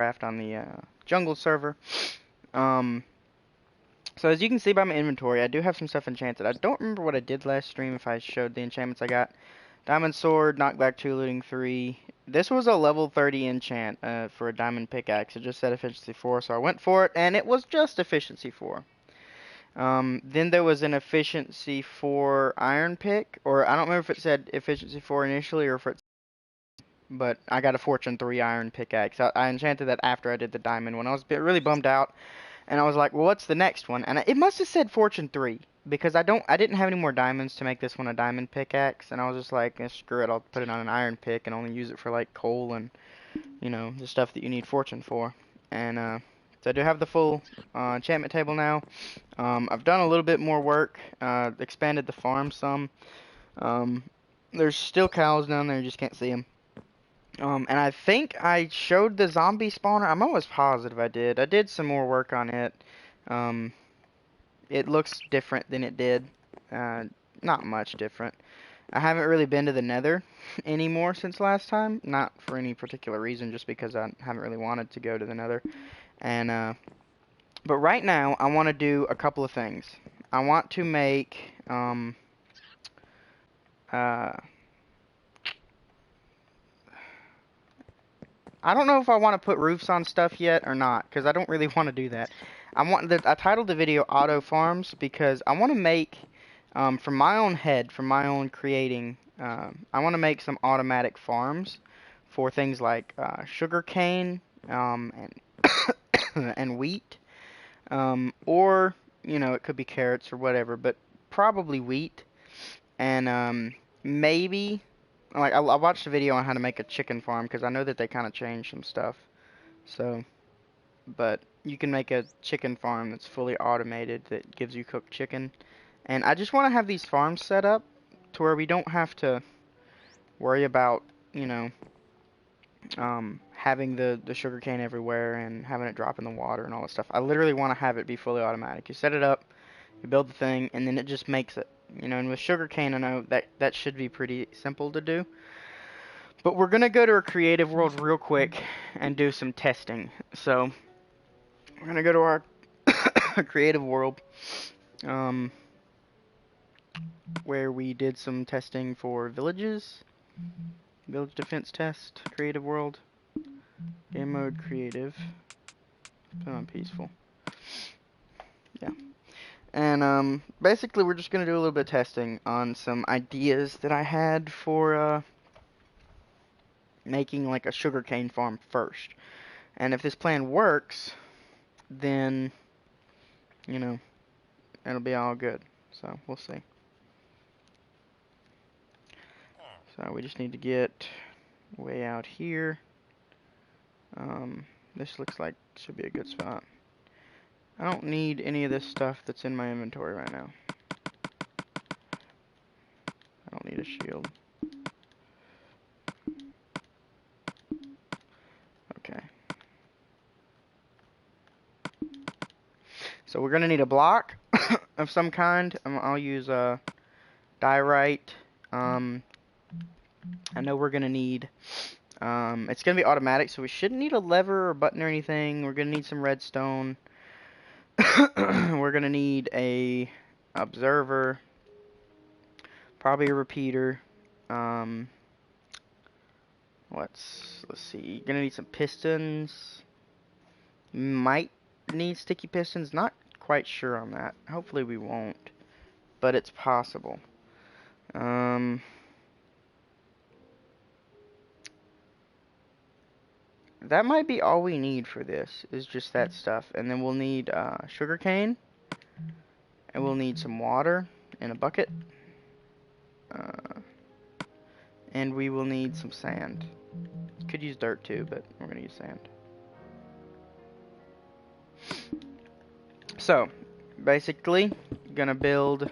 craft on the jungle server. Um, so as you can see by my inventory, I do have some stuff enchanted. I don't remember what I did last stream if I showed the enchantments I got. Diamond sword, knockback 2, looting 3. This was a level 30 enchant for a diamond pickaxe. It just said efficiency 4, so I went for it, and it was just efficiency 4. Then there was an efficiency 4 iron pick, or I don't remember if it said efficiency 4 initially or if it, but I got a fortune 3 iron pickaxe. I enchanted that after I did the diamond one. I was really bummed out, and I was like, well, what's the next one? And it must have said fortune 3 because I didn't have any more diamonds to make this one a diamond pickaxe, and I was just like, screw it, I'll put it on an iron pick and only use it for like coal and the stuff that you need fortune for. And so I do have the full enchantment table now. I've done a little bit more work, expanded the farm some. There's still cows down there, you just can't see them. And I think I showed the zombie spawner. I'm almost positive I did. I did some more work on it. It looks different than it did. Not much different. I haven't really been to the Nether anymore since last time. Not for any particular reason, just because I haven't really wanted to go to the Nether. And but right now I want to do a couple of things. I want to make I don't know if I want to put roofs on stuff yet or not, because I don't really want to do that. I titled the video Auto Farms because I want to make, from my own head, from my own creating, I want to make some automatic farms for things like sugar cane and and wheat, or it could be carrots or whatever, but probably wheat and maybe. Like, I watched a video on how to make a chicken farm, because I know that they kind of changed some stuff. So, but you can make a chicken farm that's fully automated that gives you cooked chicken. And I just want to have these farms set up to where we don't have to worry about, having the sugar cane everywhere and having it drop in the water and all that stuff. I literally want to have it be fully automatic. You set it up, you build the thing, and then it just makes it. And with sugar cane, I know that should be pretty simple to do. But we're going to go to a creative world real quick and do some testing. So, we're going to go to our creative world, where we did some testing for villages. Village defense test, creative world. Game mode, creative. Put on peaceful. Yeah. And, basically we're just going to do a little bit of testing on some ideas that I had for, making like a sugarcane farm first. And if this plan works, then, it'll be all good. So, we'll see. So, we just need to get way out here. This looks like should be a good spot. I don't need any of this stuff that's in my inventory right now. I don't need a shield. Okay. So we're gonna need a block of some kind. I'll use diorite. I know we're gonna need. It's gonna be automatic, so we shouldn't need a lever or button or anything. We're gonna need some redstone. We're gonna need a observer, probably a repeater. Let's see. Gonna need some pistons. Might need sticky pistons. Not quite sure on that. Hopefully we won't, but it's possible. That might be all we need for this, is just that stuff. And then we'll need sugar cane. And we'll need some water in a bucket. And we will need some sand. Could use dirt too, but we're going to use sand. So, basically, going to build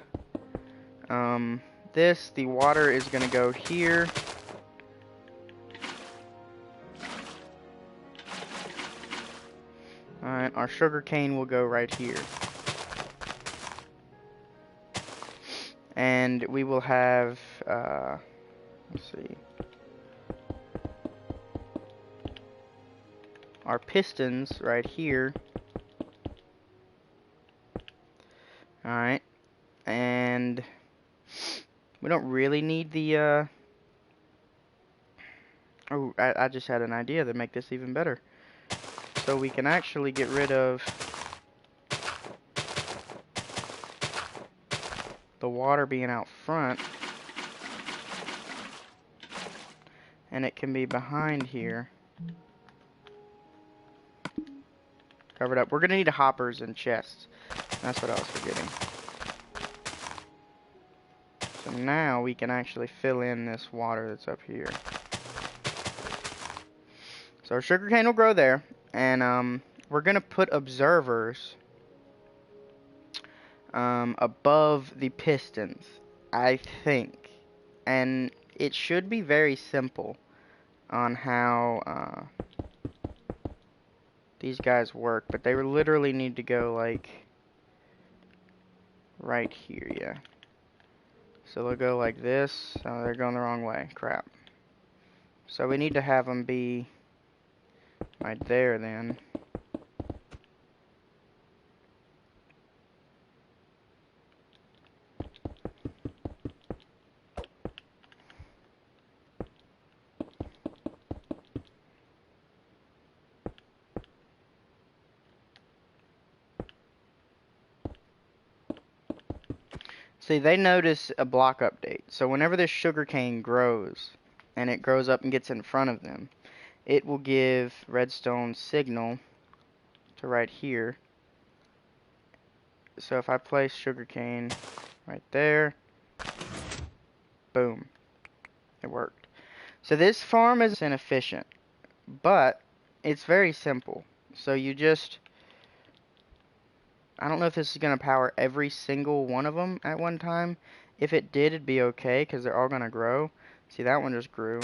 this. The water is going to go here. Alright, our sugar cane will go right here. And we will have, let's see. our pistons right here. Alright. And we don't really need the, oh, I just had an idea to make this even better. So we can actually get rid of the water being out front. And it can be behind here. Covered up. We're going to need hoppers and chests. That's what I was forgetting. So now we can actually fill in this water that's up here. So our sugarcane will grow there. And we're going to put observers above the pistons, I think. And it should be very simple on how these guys work, but they literally need to go like right here, yeah. So they'll go like this. Oh, they're going the wrong way. Crap. So we need to have them be right there then. See, they notice a block update. So whenever this sugarcane grows, and it grows up and gets in front of them, it will give redstone signal to right here. So if I place sugarcane right there, boom, it worked. So this farm is inefficient, but it's very simple. So you just, I don't know if this is going to power every single one of them at one time. If it did, it'd be okay, because they're all going to grow. See, that one just grew.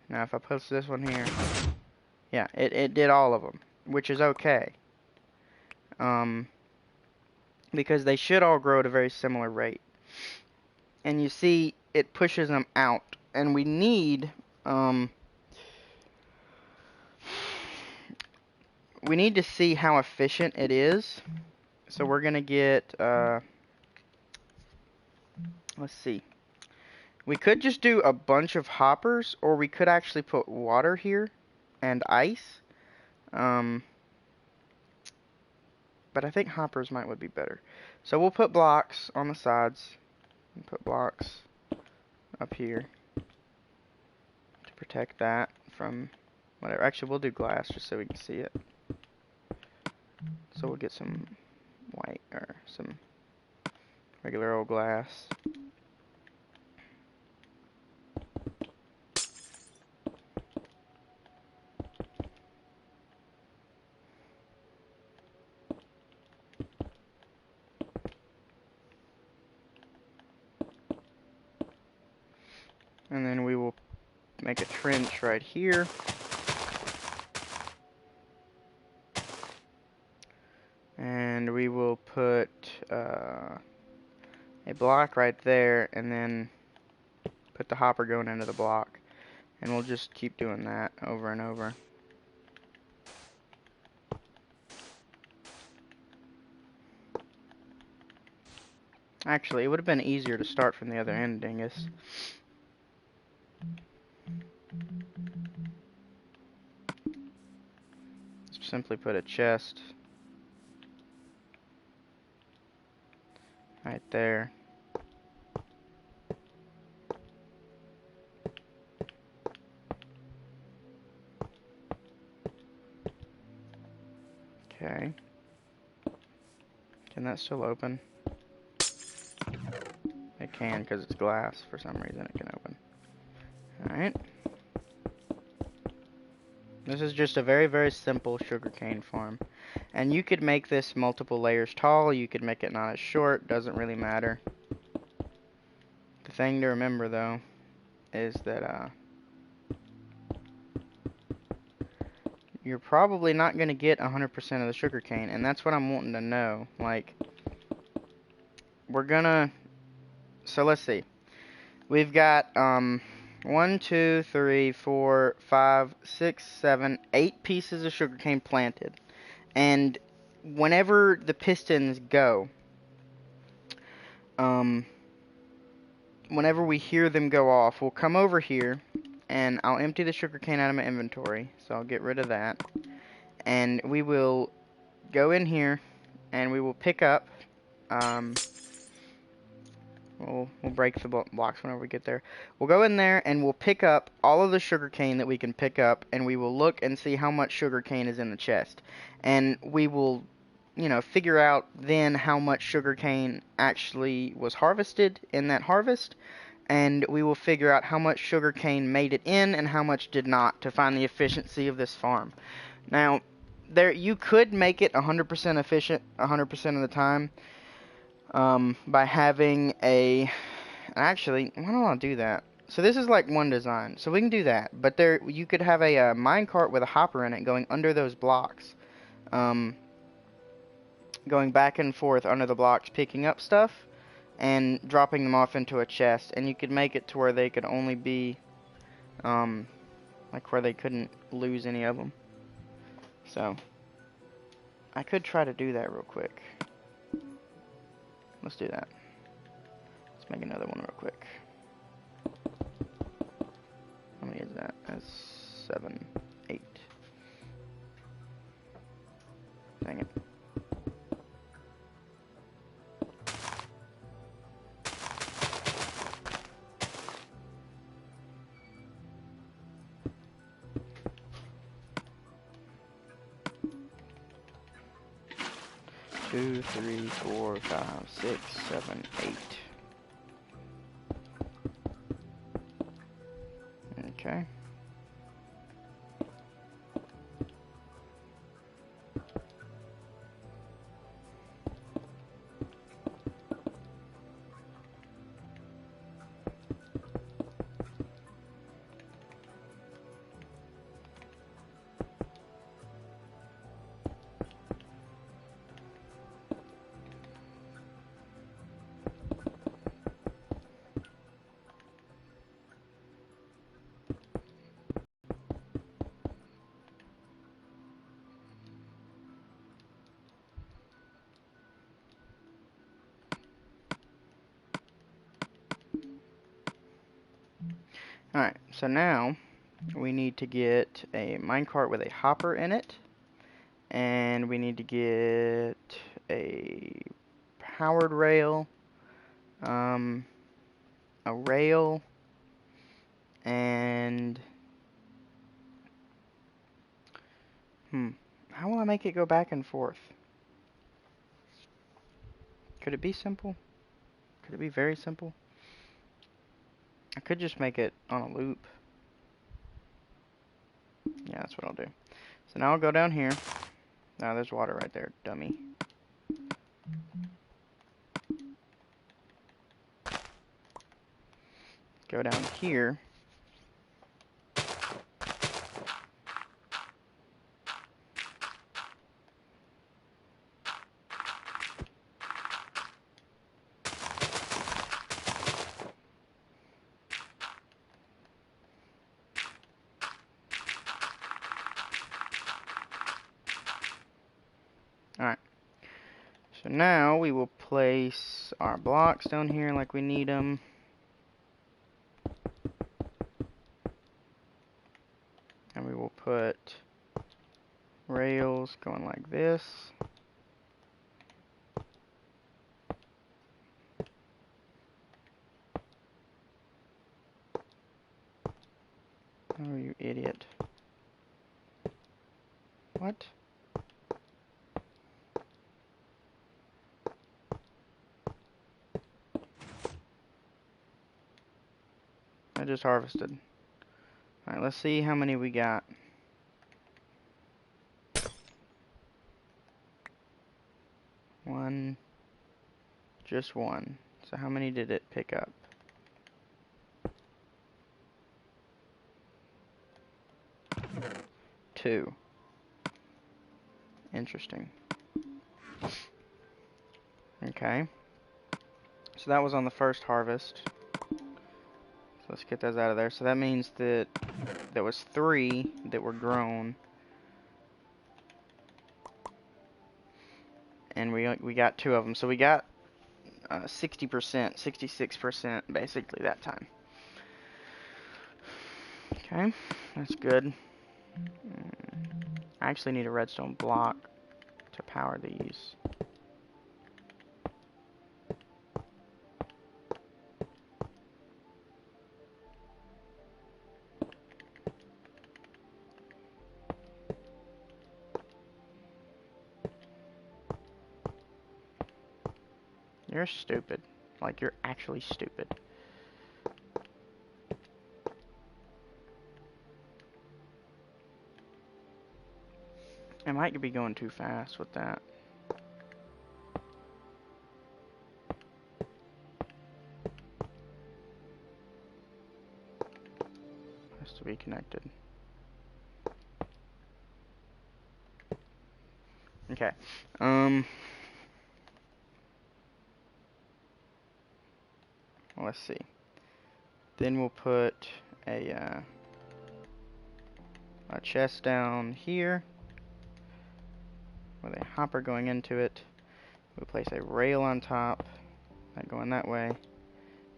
Now, if I post this one here, yeah, it did all of them, which is okay. Because they should all grow at a very similar rate. And you see, it pushes them out. And we need, we need to see how efficient it is. So we're going to get, let's see. We could just do a bunch of hoppers, or we could actually put water here and ice. But I think hoppers would be better. So we'll put blocks on the sides and put blocks up here to protect that from whatever. Actually, we'll do glass just so we can see it. So we'll get some white or some regular old glass. And then we will make a trench right here. And we will put a block right there, and then put the hopper going into the block. And we'll just keep doing that over and over. Actually, it would have been easier to start from the other end, dingus. Simply put a chest right there. Okay. Can that still open? It can, because it's glass. For some reason it can open. Alright. This is just a very, very simple sugarcane farm. And you could make this multiple layers tall. You could make it not as short. Doesn't really matter. The thing to remember, though, is that you're probably not going to get 100% of the sugarcane. And that's what I'm wanting to know. Like, we're gonna... So let's see. We've got 1, 2, 3, 4, 5, 6, 7, 8 pieces of sugarcane planted. And whenever the pistons go, whenever we hear them go off, we'll come over here and I'll empty the sugarcane out of my inventory. So I'll get rid of that. And we will go in here and we will pick up, we'll break the blocks whenever we get there. We'll go in there and we'll pick up all of the sugarcane that we can pick up, and we will look and see how much sugarcane is in the chest. And we will, you know, figure out then how much sugarcane actually was harvested in that harvest. And we will figure out how much sugarcane made it in and how much did not, to find the efficiency of this farm. Now, you could make it 100% efficient 100% of the time, by having actually, why don't I do that? So this is like one design, so we can do that. But you could have a minecart with a hopper in it going under those blocks, going back and forth under the blocks, picking up stuff and dropping them off into a chest. And you could make it to where they could only be, like where they couldn't lose any of them. So I could try to do that real quick. Let's do that. Let's make another one real quick. How many is that? That's 7, 8. Dang it. Two, 3, 4, 5, 6, 7, 8. Okay. Alright, so now we need to get a minecart with a hopper in it, and we need to get a powered rail, a rail, and how will I make it go back and forth? Could it be simple? Could it be very simple? I could just make it on a loop. Yeah, that's what I'll do. So now I'll go down here. Now there's water right there, dummy. Go down here. Alright. So now we will place our blocks down here like we need them. And we will put rails going like this. Oh, you idiot. What? I just harvested. Alright, let's see how many we got. One. Just one. So how many did it pick up? 2. Interesting. Okay. So that was on the first harvest. let's get those out of there. So that means that there was 3 that were grown. And we got 2 of them. So we got 60%, 66% basically that time. Okay, that's good. I actually need a redstone block to power these. You're stupid. Like, you're actually stupid. I might be going too fast with that. Has to be connected. Okay. Let's see. Then we'll put a chest down here with a hopper going into it. We'll place a rail on top, that going that way,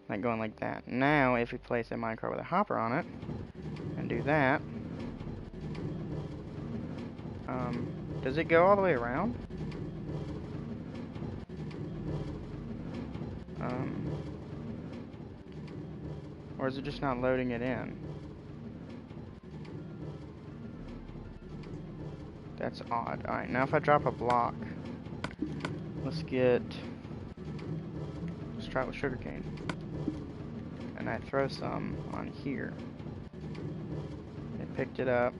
that going like that. Now, if we place a minecart with a hopper on it, and do that, does it go all the way around? Or is it just not loading it in? That's odd. Alright, now if I drop a block, let's try it with sugarcane. And I throw some on here. It picked it up.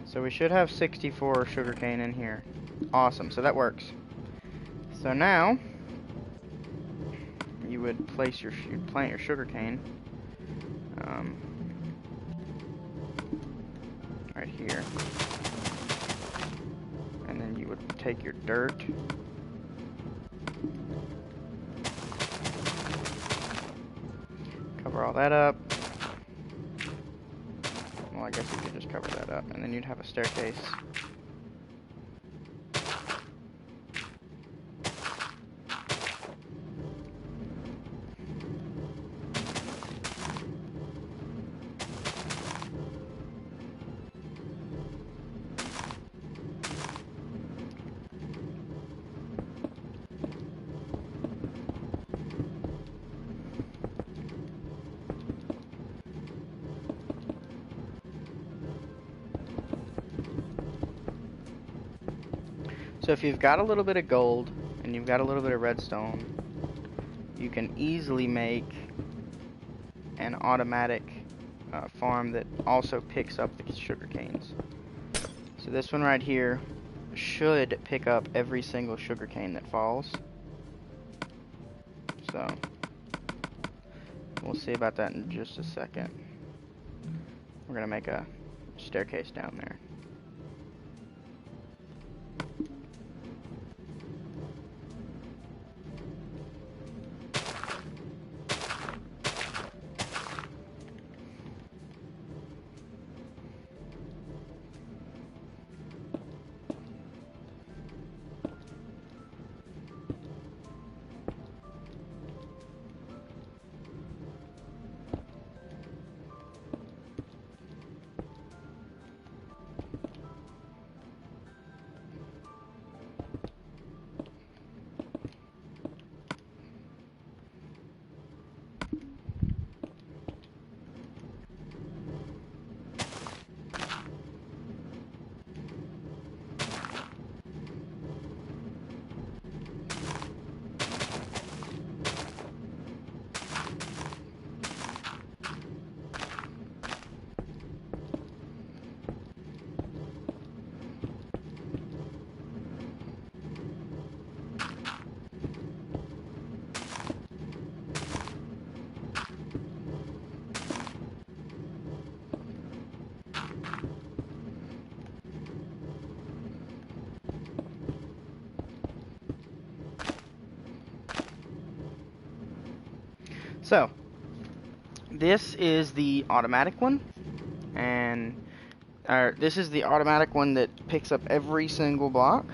So we should have 64 sugarcane in here. Awesome, so that works. So now, you would plant your sugarcane right here. And then you would take your dirt. Cover all that up. Well, I guess you could just cover that up, and then you'd have a staircase. So if you've got a little bit of gold, and you've got a little bit of redstone, you can easily make an automatic farm that also picks up the sugar canes. So this one right here should pick up every single sugar cane that falls. So we'll see about that in just a second. We're gonna make a staircase down there. So, this is the automatic one, and this is the automatic one that picks up every single block.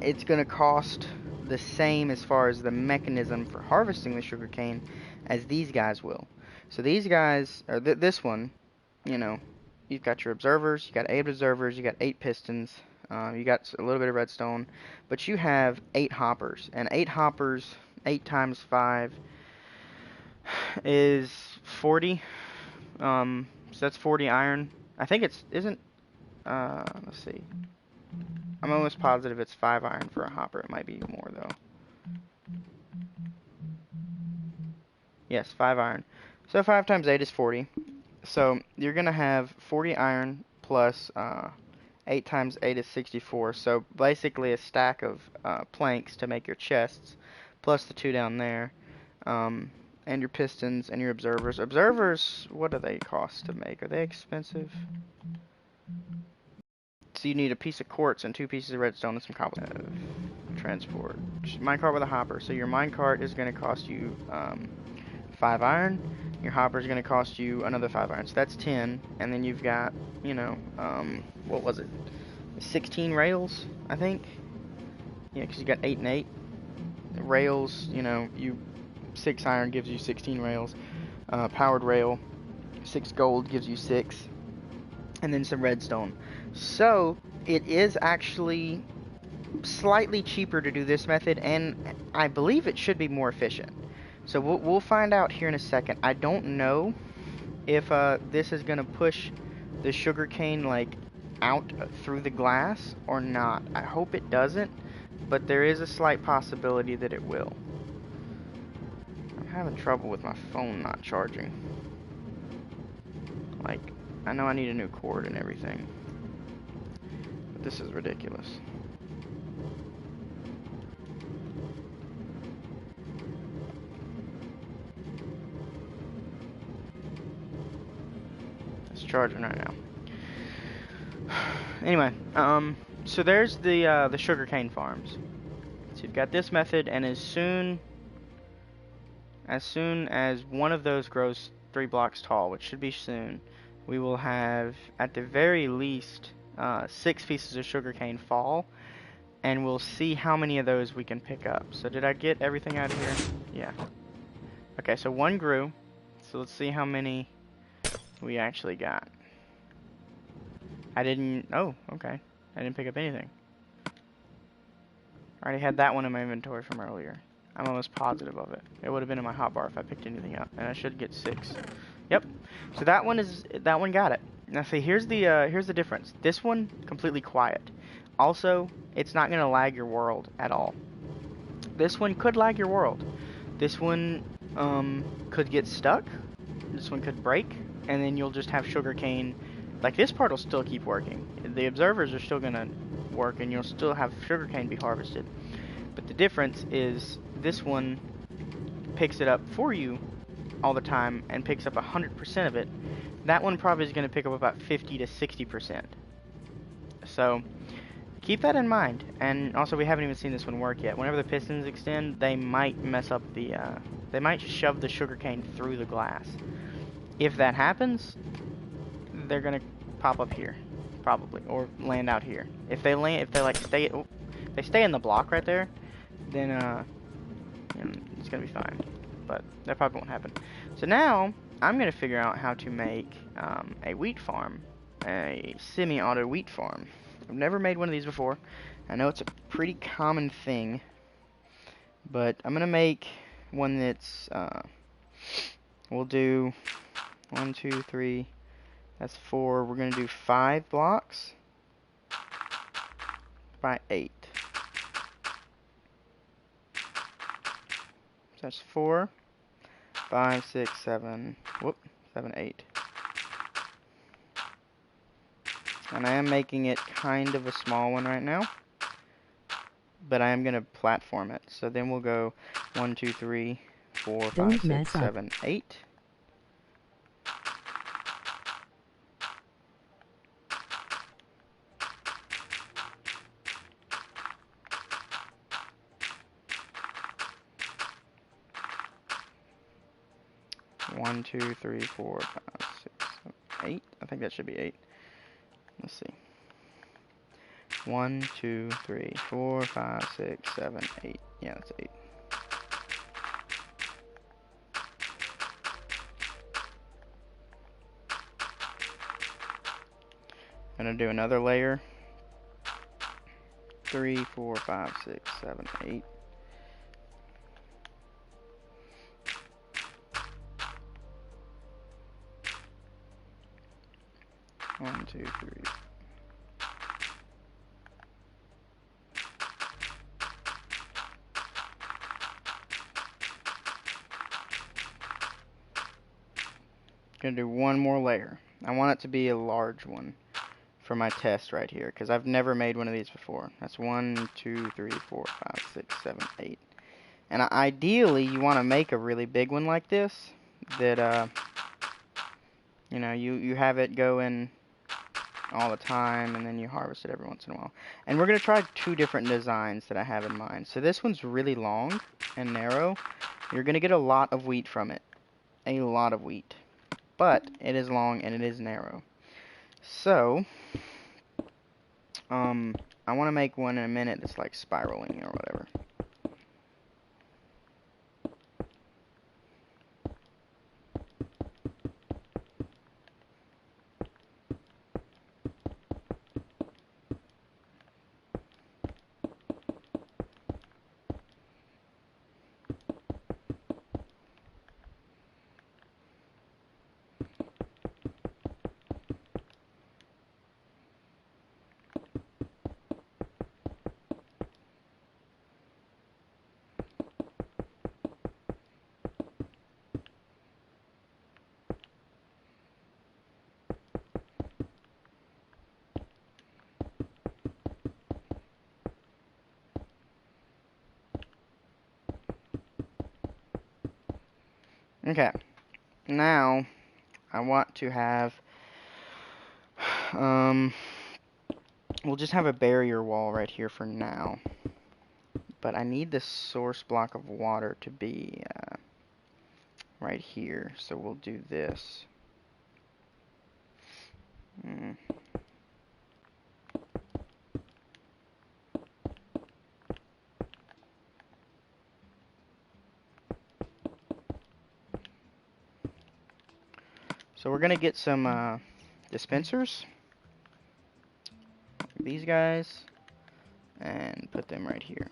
It's going to cost the same as far as the mechanism for harvesting the sugarcane as these guys will. So these guys, or this one, you know, you've got your observers, you got 8 observers, you got 8 pistons, you got a little bit of redstone, but you have 8 hoppers, and 8 hoppers, 8 times 5 is 40. So that's 40 iron. I think isn't, let's see. I'm almost positive it's 5 iron for a hopper. It might be more, though. Yes, 5 iron. So 5 times 8 is 40. So you're going to have 40 iron plus 8 times 8 is 64. So basically a stack of planks to make your chests, plus the 2 down there. And your pistons and your observers. Observers, what do they cost to make? Are they expensive? So you need a piece of quartz and 2 pieces of redstone and some cobblestone. Transport. Minecart with a hopper. So your minecart is going to cost you 5 iron. Your hopper is going to cost you another 5 iron. So that's 10. And then you've got, you know, what was it? 16 rails, I think. Yeah, because you got 8 and 8. The rails, you know, 6 iron gives you 16 rails. Powered rail, 6 gold gives you 6. And then some redstone. So it is actually slightly cheaper to do this method, and I believe it should be more efficient. So we'll find out here in a second. I don't know if this is gonna push the sugarcane like out through the glass or not. I hope it doesn't, but there is a slight possibility that it will. I'm having trouble with my phone not charging. Like, I know I need a new cord and everything, but this is ridiculous. It's charging right now. Anyway, so there's the sugarcane farms. So you've got this method, and as soon as one of those grows 3 blocks tall, which should be soon, we will have, at the very least, 6 pieces of sugarcane fall, and we'll see how many of those we can pick up. So did I get everything out of here? Yeah. Okay, so 1 grew, so let's see how many we actually got. Oh, okay. I didn't pick up anything. I already had that one in my inventory from earlier. I'm almost positive of it. It would have been in my hotbar if I picked anything up, and I should get 6. Yep. So that one got it. Now see, here's the difference. This one completely quiet. Also, it's not gonna lag your world at all. This one could lag your world. This one could get stuck. This one could break, and then you'll just have sugarcane. Like, this part will still keep working. The observers are still gonna work, and you'll still have sugarcane be harvested. But the difference is this one picks it up for you all the time and picks up 100% of it. That one probably is going to pick up about 50 to 60%. So keep that in mind. And also, we haven't even seen this one work yet. Whenever the pistons extend, they might mess up the they might shove the sugarcane through the glass. If that happens, they're going to pop up here probably, or land out here. If they stay in the block right there, then it's gonna be fine. But that probably won't happen. So now I'm gonna figure out how to make a wheat farm, a semi-auto wheat farm. I've never made one of these before. I know it's a pretty common thing, but I'm gonna make one that's we'll do 1, 2, 3. That's 4. We're gonna do 5 blocks by 8. So that's 4, 5, 6, 7, 7, 8. And I am making it kind of a small one right now, but I am going to platform it. So then we'll go 1, 2, 3, 4, 5, 6, 7, 8. 1, 2, 3, 4, 5, 6, 7, 8. I think that should be 8. Let's see. 1, 2, 3, 4, 5, 6, 7, 8. Yeah, that's 8. Gonna do another layer. 3, 4, 5, 6, 7, 8. One, two, three. Gonna do one more layer. I want it to be a large one for my test right here, because I've never made one of these before. That's 1, 2, 3, 4, 5, 6, 7, 8. And ideally, you want to make a really big one like this, that, you know, you have it going all the time, and then you harvest it every once in a while. And we're going to try 2 different designs that I have in mind. So this one's really long and narrow. You're going to get a lot of wheat from it. A lot of wheat. But it is long and it is narrow. So, I want to make one in a minute that's like spiraling or whatever. Okay, now I want to have, we'll just have a barrier wall right here for now. But I need the source block of water to be right here, so we'll do this. So we're gonna get some dispensers, these guys, and put them right here.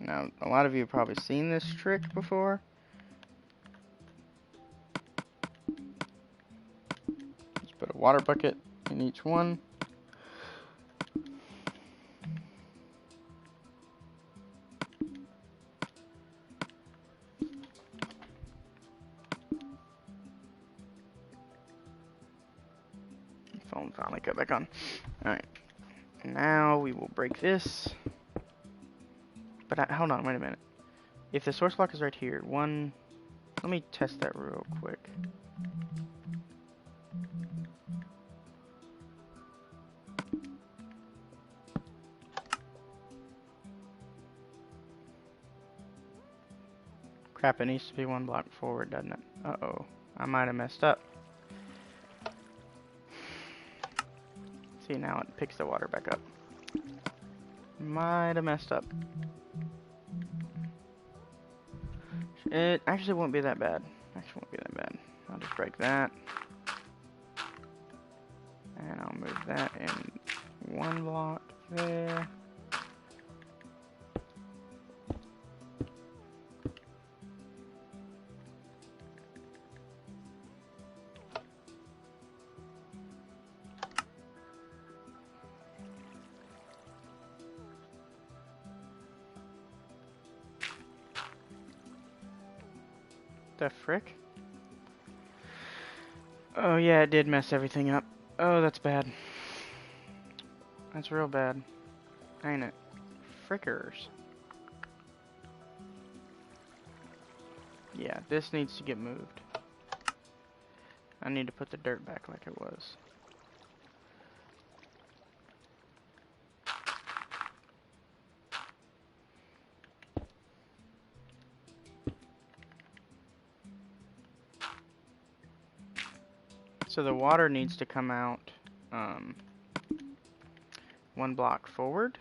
Now, a lot of you have probably seen this trick before. Just put a water bucket in each one. Phone finally cut back on. Alright. Now we will break this. But hold on, wait a minute. If the source block is right here, let me test that real quick. Crap, it needs to be 1 block forward, doesn't it? Uh-oh. I might have messed up. See, now it picks the water back up. Might have messed up. It actually won't be that bad. I'll just break that. And I'll move that in 1 block there. The frick? Oh yeah, it did mess everything up. Oh, that's bad. That's real bad. Ain't it? Frickers. Yeah, this needs to get moved. I need to put the dirt back like it was. So the water needs to come out 1 block forward.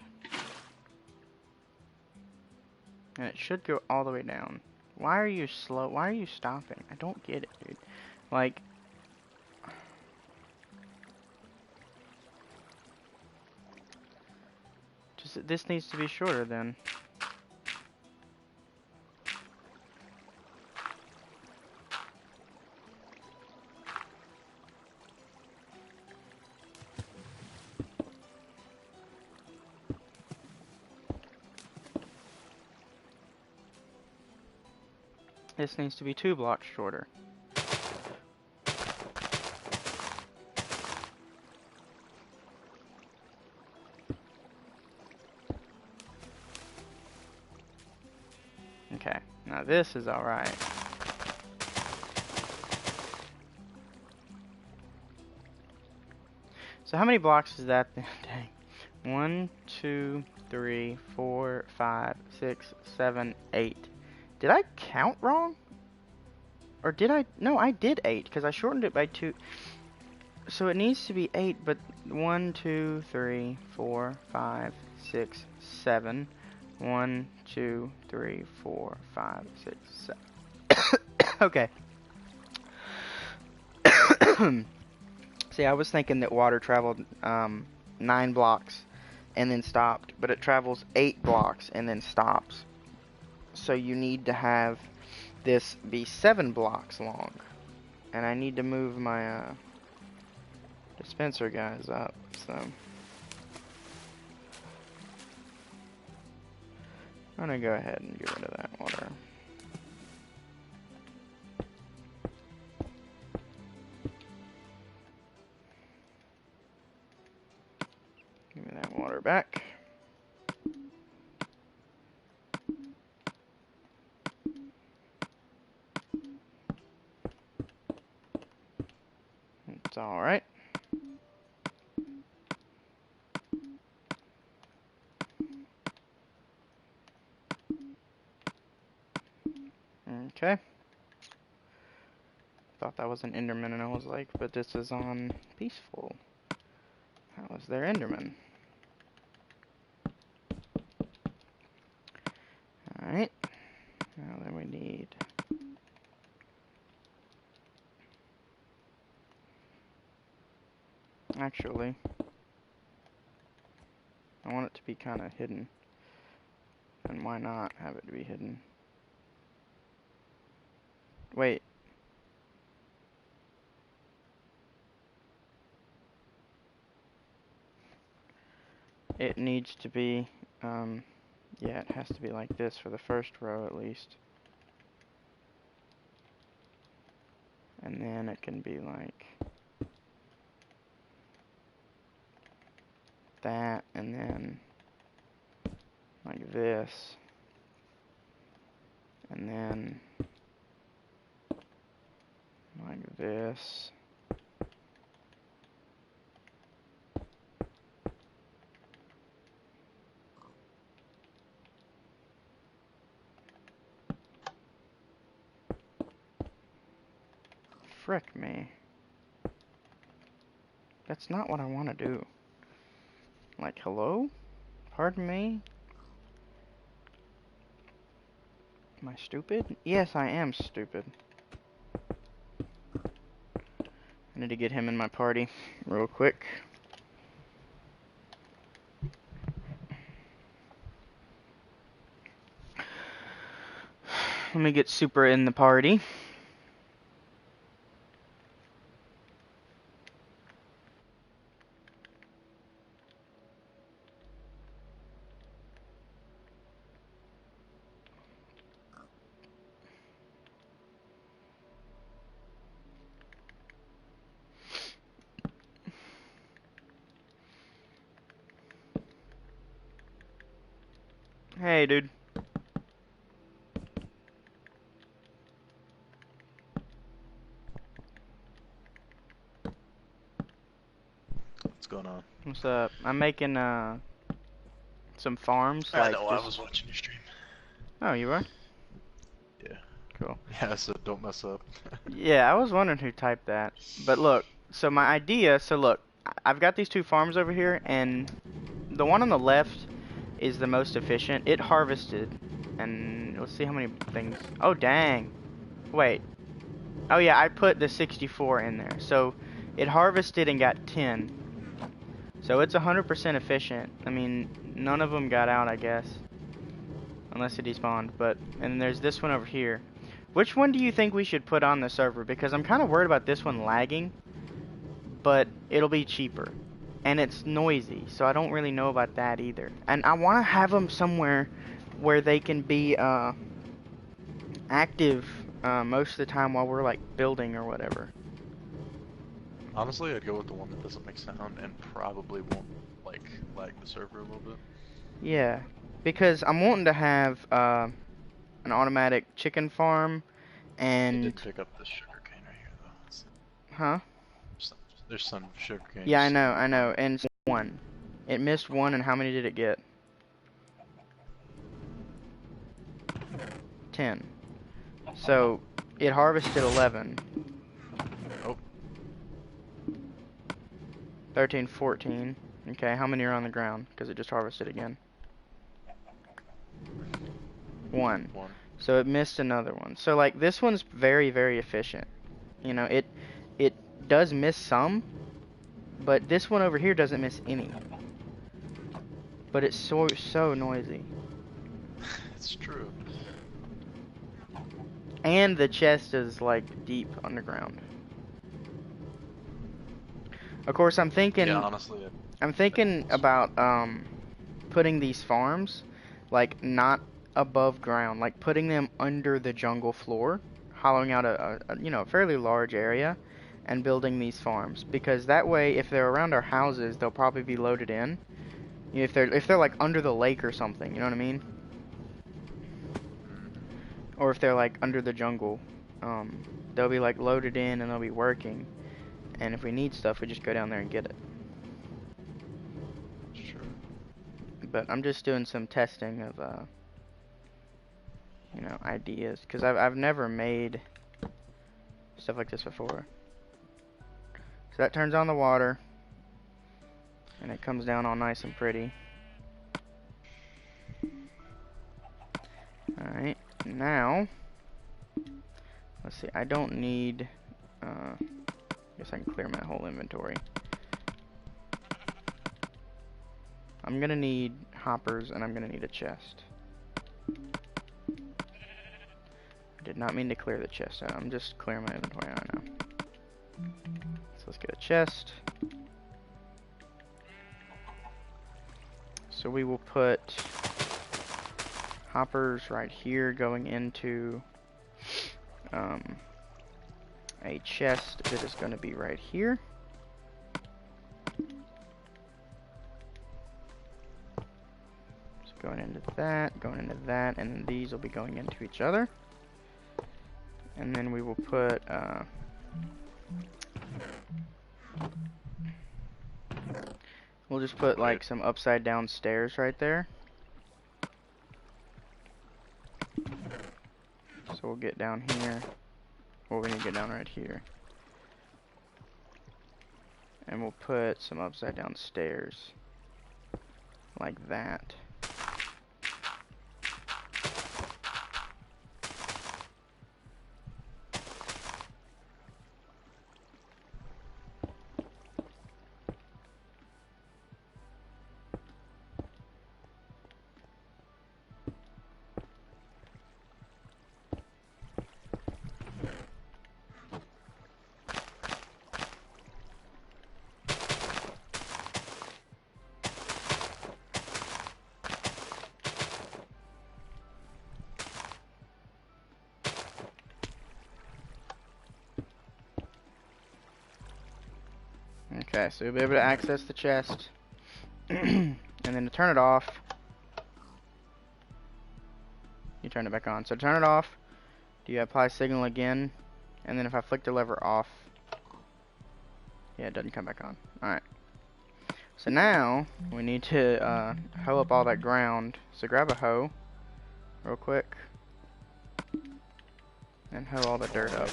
And it should go all the way down. Why are you slow? Why are you stopping? I don't get it, dude. Like... just, this needs to be shorter then. This needs to be 2 blocks shorter. Okay, now this is alright. So how many blocks is that then? Dang. 1, 2, 3, 4, 5, 6, 7, 8. Did I count wrong? Or did I? No, I did 8, because I shortened it by 2. So it needs to be 8, but 1, 2, 3, 4, 5, 6, 7. 1, 2, 3, 4, 5, 6, 7. Okay. See, I was thinking that water traveled 9 blocks and then stopped, but it travels 8 blocks and then stops. So you need to have this be 7 blocks long. And I need to move my dispenser guys up, so I'm gonna go ahead and get rid of that water. Give me that water back. It's alright. Okay. Thought that was an Enderman and I was like, but this is on peaceful. How is there Enderman? Alright. Now then we need... Actually, I want it to be kind of hidden. And why not have it to be hidden? Wait. It needs to be, yeah, it has to be like this for the first row at least. And then it can be like that, and then like this. And then like this. Frick me. That's not what I want to do. Like, hello? Pardon me? Am I stupid? Yes, I am stupid. I need to get him in my party real quick. Let me get Super in the party. Hey, dude. What's going on? What's up? I'm making some farms. I Like know, just... I was watching your stream. Oh, you were? Yeah. Cool. Yeah, so don't mess up. Yeah, I was wondering who typed that. But look, So my idea, so look, I've got these two farms over here, and the one on the left is the most efficient. It harvested, and let's see how many things. Oh, dang. Wait. Oh, yeah, I put the 64 in there. So it harvested and got 10. So it's 100% efficient. I mean, none of them got out, I guess. Unless it despawned. But, and there's this one over here. Which one do you think we should put on the server? Because I'm kind of worried about this one lagging. But it'll be cheaper. And it's noisy, so I don't really know about that either. And I want to have them somewhere where they can be active most of the time while we're like building or whatever. Honestly, I'd go with the one that doesn't make sound and probably won't like lag the server a little bit. Yeah, because I'm wanting to have an automatic chicken farm It and did pick up this sugar cane right here though. huh? There's some sugar cane. Yeah, I know. And one, it missed one, and how many did it get? 10. So it harvested 11. Oh. 13, 14. Okay, how many are on the ground? Because it just harvested again. 1. So it missed another one. So like this one's very, very efficient. You know, it does miss some, but this one over here doesn't miss any. But it's so noisy. It's true. And the chest is like deep underground. Of course, I'm thinking. Yeah, honestly. I'm thinking about putting these farms like not above ground, like putting them under the jungle floor, hollowing out a you know, a fairly large area, and building these farms. Because that way, if they're around our houses, they'll probably be loaded in. You know, if they're like under the lake or something, you know what I mean? Or if they're like under the jungle, they'll be like loaded in and they'll be working. And if we need stuff, we just go down there and get it. Sure. But I'm just doing some testing of you know, ideas, because I've never made stuff like this before. So that turns on the water, and it comes down all nice and pretty. Alright, now, let's see, I don't need, I guess I can clear my whole inventory. I'm gonna need hoppers, and I'm gonna need a chest. I did not mean to clear the chest out. I'm just clearing my inventory out now. So let's get a chest. So we will put hoppers right here going into a chest that is going to be right here. So going into that, and then these will be going into each other. And then we will put we'll just put like some upside down stairs right there. So we'll get down here. Well, we need to get down right here. And we'll put some upside down stairs like that. Okay, so you'll be able to access the chest. And then to turn it off, you turn it back on. So to turn it off, do you apply signal again? And then if I flick the lever off, yeah, it doesn't come back on. Alright. So now, we need to hoe up all that ground. So grab a hoe, real quick. And hoe all the dirt up.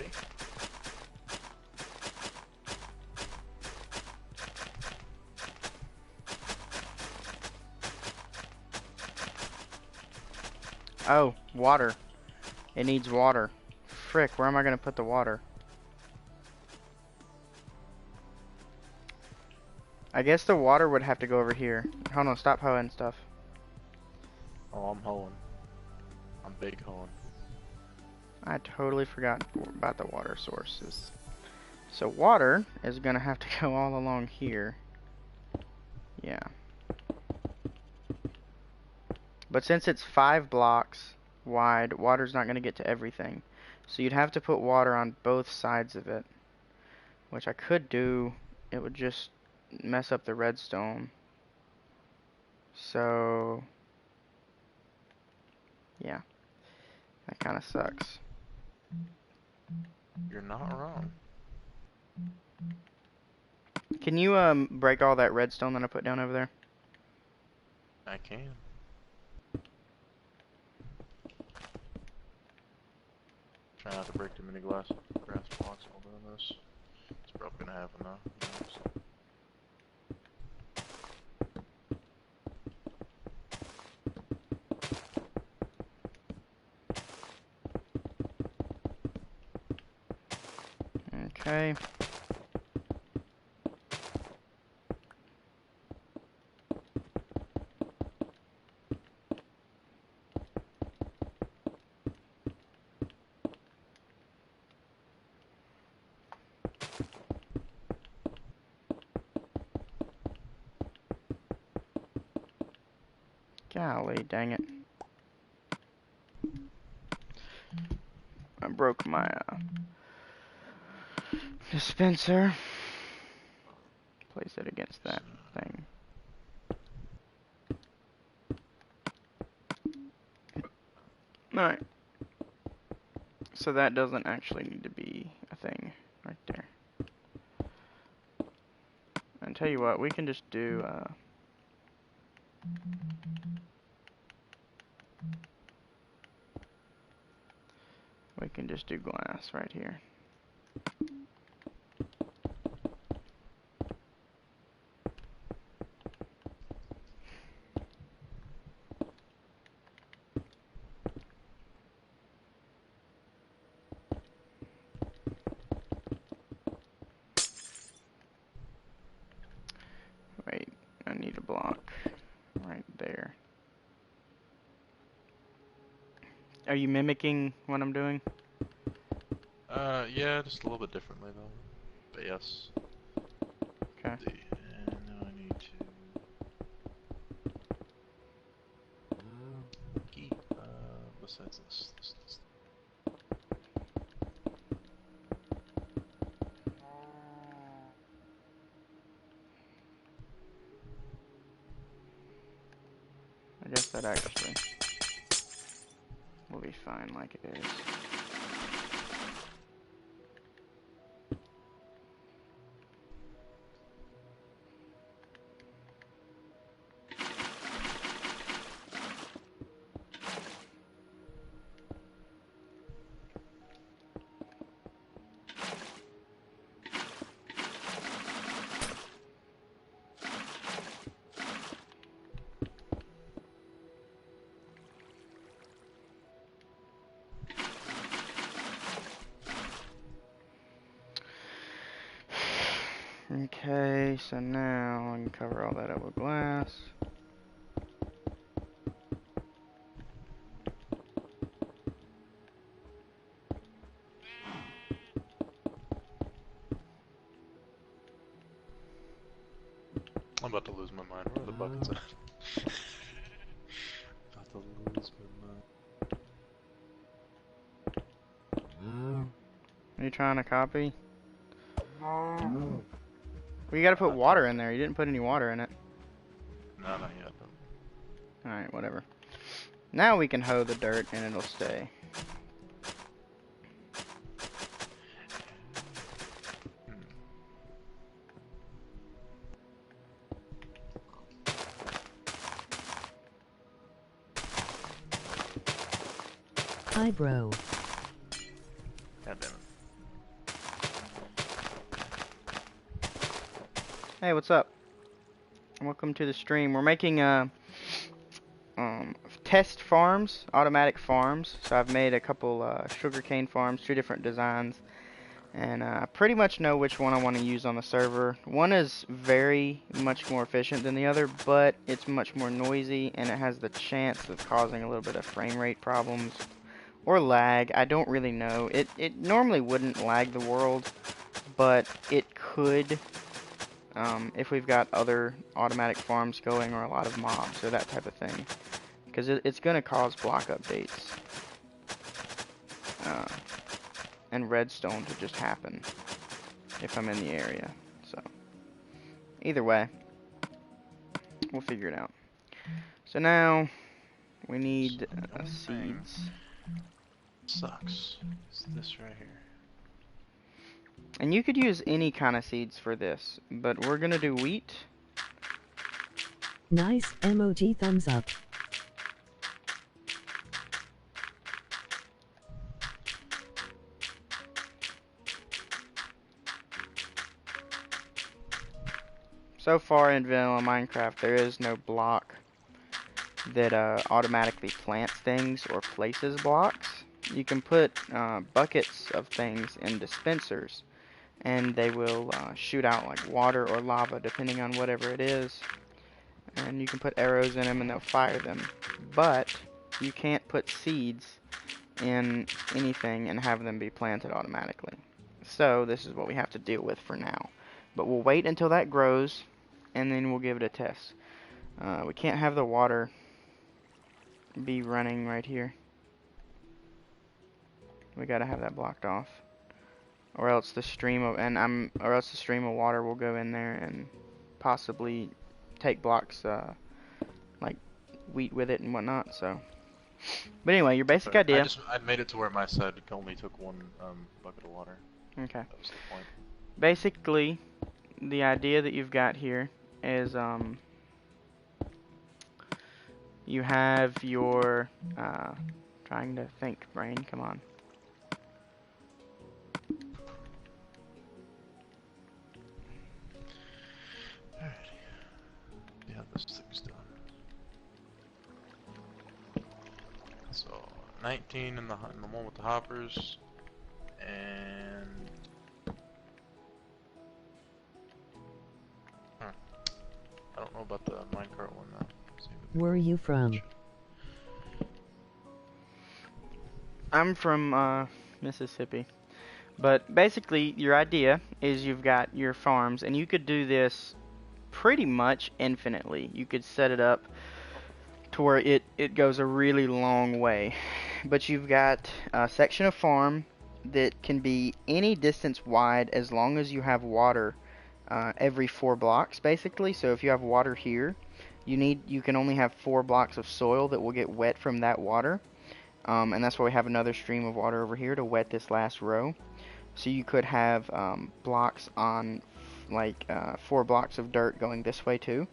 Oh, water. It needs water. Frick, where am I gonna put the water? I guess the water would have to go over here. Hold on, stop hoeing stuff. Oh, I'm hoeing. I'm big hoeing. I totally forgot about the water sources. So water is gonna have to go all along here. Yeah. But since it's 5 blocks wide, water's not gonna get to everything. So you'd have to put water on both sides of it. Which I could do. It would just mess up the redstone. So yeah. That kinda sucks. You're not wrong. Can you break all that redstone that I put down over there? I can. Try not to break too many grass blocks while doing this. It's probably gonna happen now. Okay. Golly, dang it. I broke my dispenser. Place it against that thing. Alright. So that doesn't actually need to be a thing right there. And tell you what, we can just do we can just do glass right here. Wait, I need a block right there. Are you mimicking what I'm doing? Yeah, just a little bit differently though. But yes. Okay. And now I need to keep besides this. I guess that actually will be fine like it is. Okay, so now I can cover all that up with glass. I'm about to lose my mind. Where are the buckets at? About to lose my mind. Are you trying to copy? Well, you gotta put water in there. You didn't put any water in it. No, not yet. Alright, whatever. Now we can hoe the dirt and it'll stay. Hi, bro. God damn it. Hey, what's up? Welcome to the stream. We're making test farms, automatic farms. So I've made a couple sugarcane farms, 2 different designs. And I pretty much know which one I want to use on the server. One is very much more efficient than the other, but it's much more noisy, and it has the chance of causing a little bit of frame rate problems. Or lag, I don't really know. It normally wouldn't lag the world, but it could if we've got other automatic farms going or a lot of mobs or that type of thing. Because it's going to cause block updates. And redstone to just happen if I'm in the area. So, either way, we'll figure it out. So now, we need seeds. Sucks. It's this right here. And you could use any kind of seeds for this, but we're gonna do wheat. Nice emoji thumbs up. So far in vanilla Minecraft, there is no block that automatically plants things or places blocks. You can put buckets of things in dispensers, and they will shoot out like water or lava depending on whatever it is. And you can put arrows in them and they'll fire them. But you can't put seeds in anything and have them be planted automatically. So this is what we have to deal with for now. But we'll wait until that grows, and then we'll give it a test. We can't have the water be running right here. We gotta have that blocked off, or else the stream of water will go in there and possibly take blocks like wheat with it and whatnot. So, but anyway, your basic idea. I made it to where my side only took 1 bucket of water. Okay. That was the point. Basically, the idea that you've got here is you have your trying to think, brain, come on. Alrighty. Yeah, this thing's done. So 19 in the one with the hoppers, and I don't know about the minecart one though. Where are you from? I'm from Mississippi. But basically, your idea is you've got your farms, and you could do this pretty much infinitely. You could set it up to where it goes a really long way. But you've got a section of farm that can be any distance wide as long as you have water every 4 blocks, basically. So if you have water here, you can only have 4 blocks of soil that will get wet from that water. And that's why we have another stream of water over here to wet this last row. So you could have blocks on, like 4 blocks of dirt going this way too.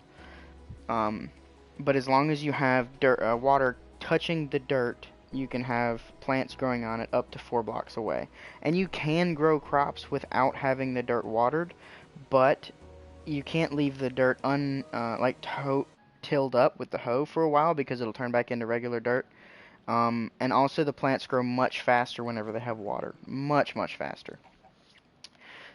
But as long as you have water touching the dirt, you can have plants growing on it up to 4 blocks away. And you can grow crops without having the dirt watered, but you can't leave the dirt tilled up with the hoe for a while because it'll turn back into regular dirt. And also the plants grow much faster whenever they have water. Much, much faster.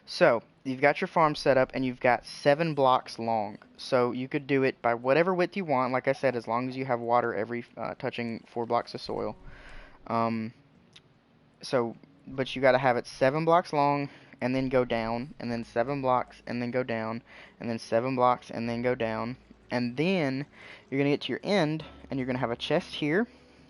So, you've got your farm set up and you've got 7 blocks long. So you could do it by whatever width you want, like I said, as long as you have water every touching 4 blocks of soil. But you gotta have it 7 blocks long and then go down, and then 7 blocks and then go down, and then 7 blocks and then go down. And then you're gonna get to your end and you're gonna have a chest here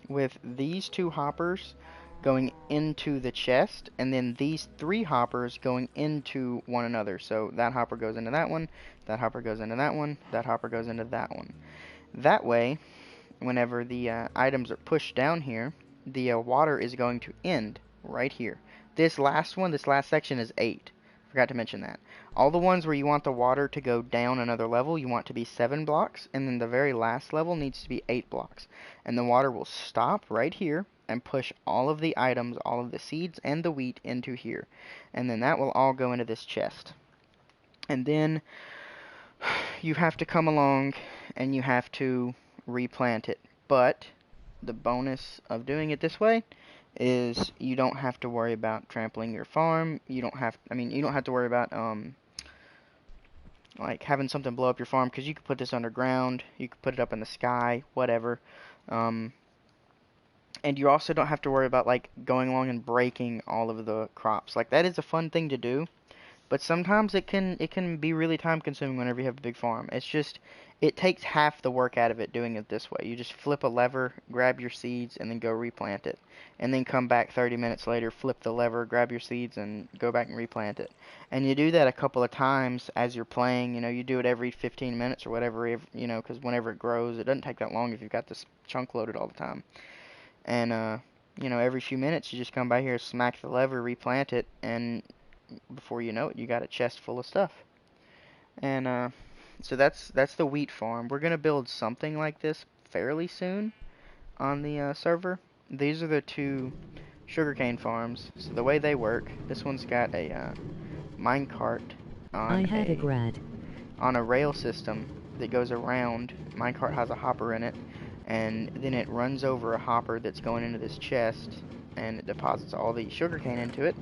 with these 2 hoppers going into the chest, and then these 3 hoppers going into one another. So that hopper goes into that one, that hopper goes into that one, that hopper goes into that one. That way, whenever the items are pushed down here, the water is going to end right here. This last section is 8. Forgot to mention that. All the ones where you want the water to go down another level, you want to be 7 blocks, and then the very last level needs to be 8 blocks. And the water will stop right here and push all of the items, all of the seeds and the wheat into here. And then that will all go into this chest. And then you have to come along and you have to replant it. But the bonus of doing it this way is you don't have to worry about trampling your farm. You don't have, I mean, you don't have to worry about like having something blow up your farm, because you could put this underground, you could put it up in the sky, whatever. Um, and you also don't have to worry about like going along and breaking all of the crops. Like that is a fun thing to do, but sometimes it can be really time consuming whenever you have a big farm. It's just it takes half the work out of it doing it this way. You just flip a lever, grab your seeds, and then go replant it. And then come back 30 minutes later, flip the lever, grab your seeds, and go back and replant it. And you do that a couple of times as you're playing. You know, you do it every 15 minutes or whatever, you know, because whenever it grows, it doesn't take that long if you've got this chunk loaded all the time. And, you know, every few minutes you just come by here, smack the lever, replant it, and before you know it, you got a chest full of stuff. And so that's the wheat farm. We're gonna build something like this fairly soon on the server. These are the two sugarcane farms. So the way they work, this one's got a minecart I had a grad. on a rail system that goes around. Minecart has a hopper in it, and then it runs over a hopper that's going into this chest, and it deposits all the sugarcane into it,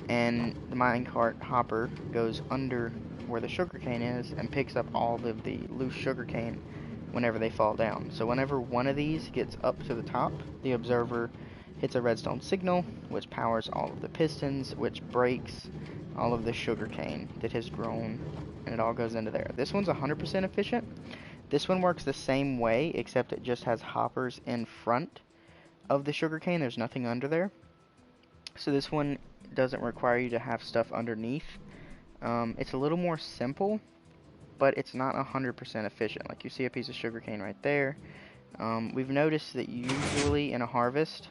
and the minecart hopper goes under where the sugarcane is and picks up all of the loose sugarcane whenever they fall down. So whenever one of these gets up to the top, the observer hits a redstone signal, which powers all of the pistons, which breaks all of the sugarcane that has grown, and it all goes into there. This one's 100% efficient. This one works the same way, except it just has hoppers in front of the sugarcane. There's nothing under there. So this one doesn't require you to have stuff underneath. It's a little more simple, but it's not 100% efficient. Like you see a piece of sugarcane right there. We've noticed that usually in a harvest,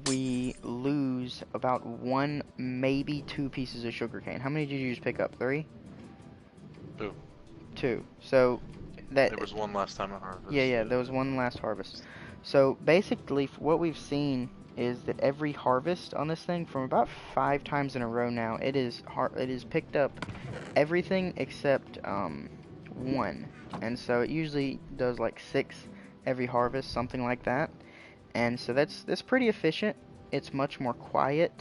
we lose about 1, maybe 2 pieces of sugarcane. How many did you just pick up? 3? 2. 2. So that There was one last time I harvested. yeah, there was one last harvest. So basically, what we've seen is that every harvest on this thing, from about 5 times in a row now, it is picked up everything except 1, and so it usually does like 6 every harvest, something like that. And so that's pretty efficient. It's much more quiet.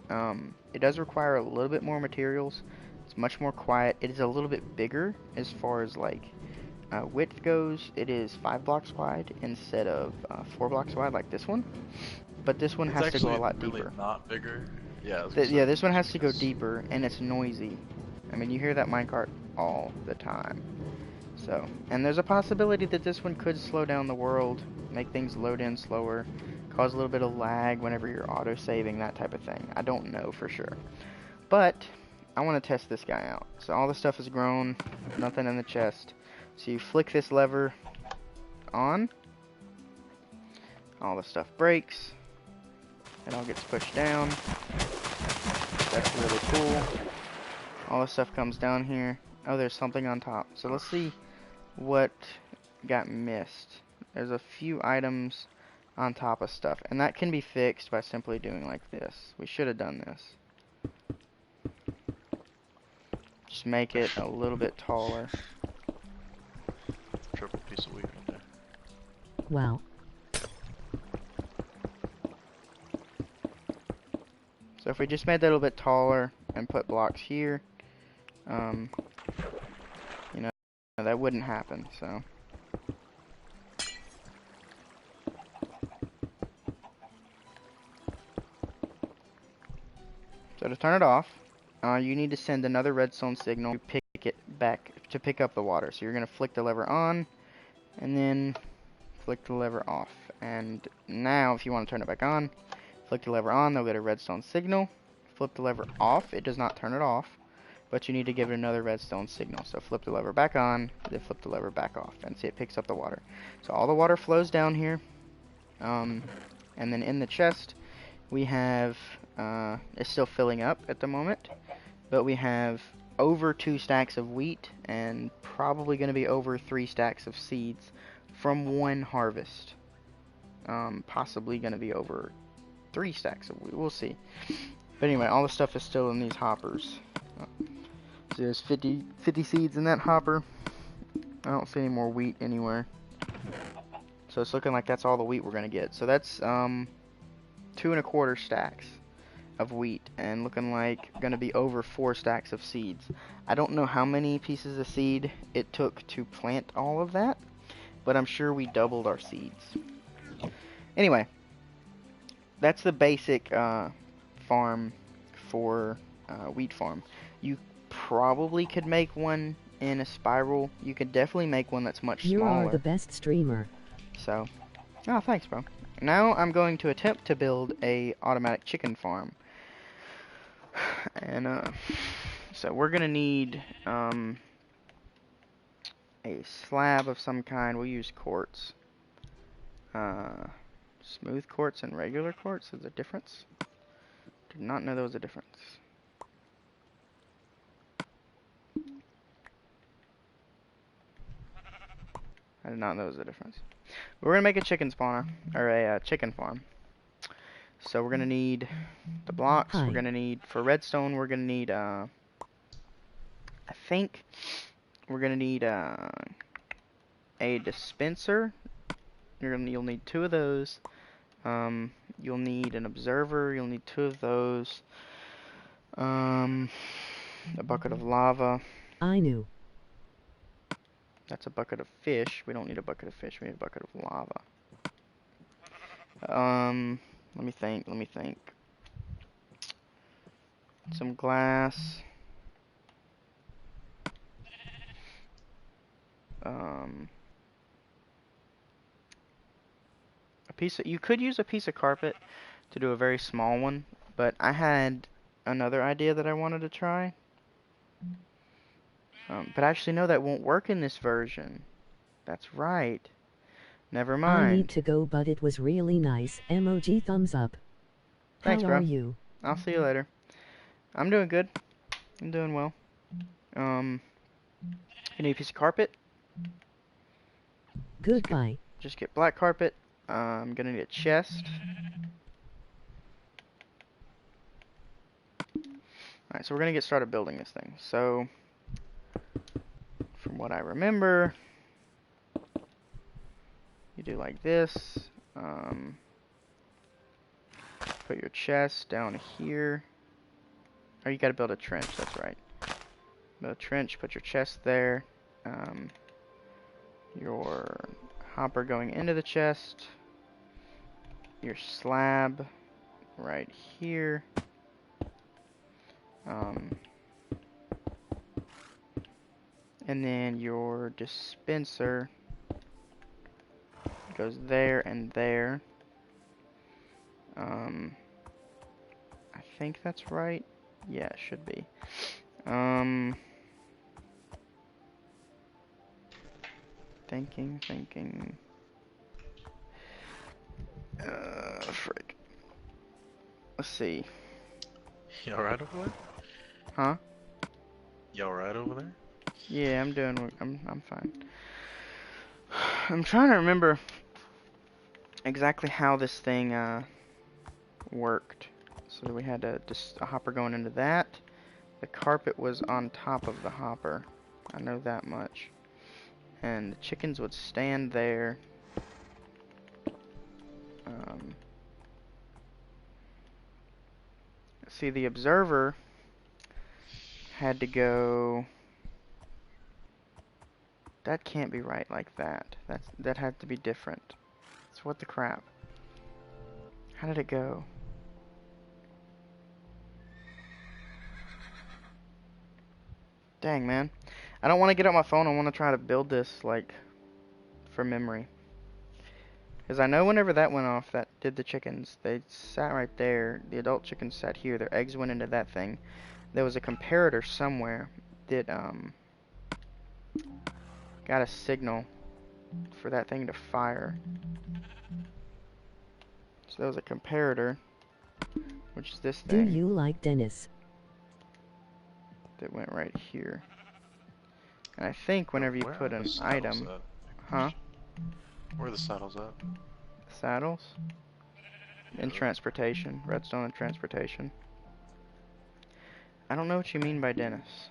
It does require a little bit more materials. It's much more quiet. It is a little bit bigger as far as like width goes. It is 5 blocks wide instead of 4 blocks wide like this one. But this one has to go a lot really deeper. Not bigger. Yeah. Yeah, this one has to go deeper, and it's noisy. I mean, you hear that minecart all the time. So, and there's a possibility that this one could slow down the world, make things load in slower, cause a little bit of lag whenever you're auto-saving, that type of thing. I don't know for sure. But I want to test this guy out. So all the stuff is grown, nothing in the chest. So you flick this lever on, all the stuff breaks, it all gets pushed down. That's really cool. All the stuff comes down here. Oh, there's something on top. So let's see what got missed. There's a few items on top of stuff, and that can be fixed by simply doing like this. We should have done this. Just make it a little bit taller. Triple piece of wheat in there. Wow. So if we just made that a little bit taller and put blocks here, you know, that wouldn't happen, so. So to turn it off, you need to send another redstone signal to pick it back, to pick up the water. So you're going to flick the lever on, and then flick the lever off. And now if you want to turn it back on, flick the lever on, they'll get a redstone signal. Flip the lever off, it does not turn it off, but you need to give it another redstone signal. So flip the lever back on, then flip the lever back off, and see it picks up the water. So all the water flows down here, and then in the chest, we have, it's still filling up at the moment, but we have over 2 stacks of wheat, and probably going to be over 3 stacks of seeds from one harvest. Possibly going to be over 3 stacks of wheat, we'll see. But anyway, all the stuff is still in these hoppers. So there's 50 seeds in that hopper. I don't see any more wheat anywhere. So it's looking like that's all the wheat we're gonna get. So that's 2 1/4 stacks of wheat, and looking like gonna be over 4 stacks of seeds. I don't know how many pieces of seed it took to plant all of that, but I'm sure we doubled our seeds. Anyway, that's the basic farm for wheat farm. You probably could make one in a spiral. You could definitely make one that's much You smaller. are the best streamer. So, oh, thanks, bro. Now I'm going to attempt to build a automatic chicken farm. And so we're gonna need a slab of some kind. We'll use quartz. Smooth quartz and regular quartz is a difference. Did not know there was a difference. I did not know there was a difference. We're gonna make a chicken spawner or a chicken farm. So we're gonna need the blocks. Hi. We're gonna need for redstone. We're gonna need I think we're gonna need a dispenser. You'll need 2 of those. You'll need an observer. You'll need 2 of those. A bucket of lava. I knew. That's a bucket of fish. We don't need a bucket of fish. We need a bucket of lava. Let me think. Let me think. Some glass. You could use a piece of carpet to do a very small one, but I had another idea that I wanted to try. But actually, no, that won't work in this version. That's right. Never mind. I need to go, but it was really nice. Emoji thumbs up. Thanks, How bro. are you? I'll see you later. I'm doing good. I'm doing well. You need a piece of carpet? Goodbye. Just get black carpet. I'm gonna need a chest. Alright, so we're gonna get started building this thing. So, from what I remember, you do like this. Put your chest down here. Or you gotta build a trench, that's right. Build a trench, put your chest there. Your hopper going into the chest. Your slab right here. And then your dispenser goes there and there. I think that's right. Yeah, it should be. Thinking. Frick. Let's see. You alright over there? Huh? You alright over there? Yeah, I'm fine. I'm trying to remember exactly how this thing worked. So we had a hopper going into that. The carpet was on top of the hopper. I know that much. And the chickens would stand there. See, the observer had to go. That can't be right like that. That had to be different. So what the crap? How did it go? Dang, man. I don't want to get out my phone. I want to try to build this, like, for memory. Because I know whenever that went off, that did the chickens, they sat right there. The adult chickens sat here. Their eggs went into that thing. There was a comparator somewhere that, got a signal for that thing to fire. So there was a comparator, which is this Do thing. you like Dennis? That went right here. And I think whenever you Where put are an the saddles item, at? huh? Where are the saddles at? Saddles and Yeah. transportation, redstone and transportation. I don't know what you mean by Dennis.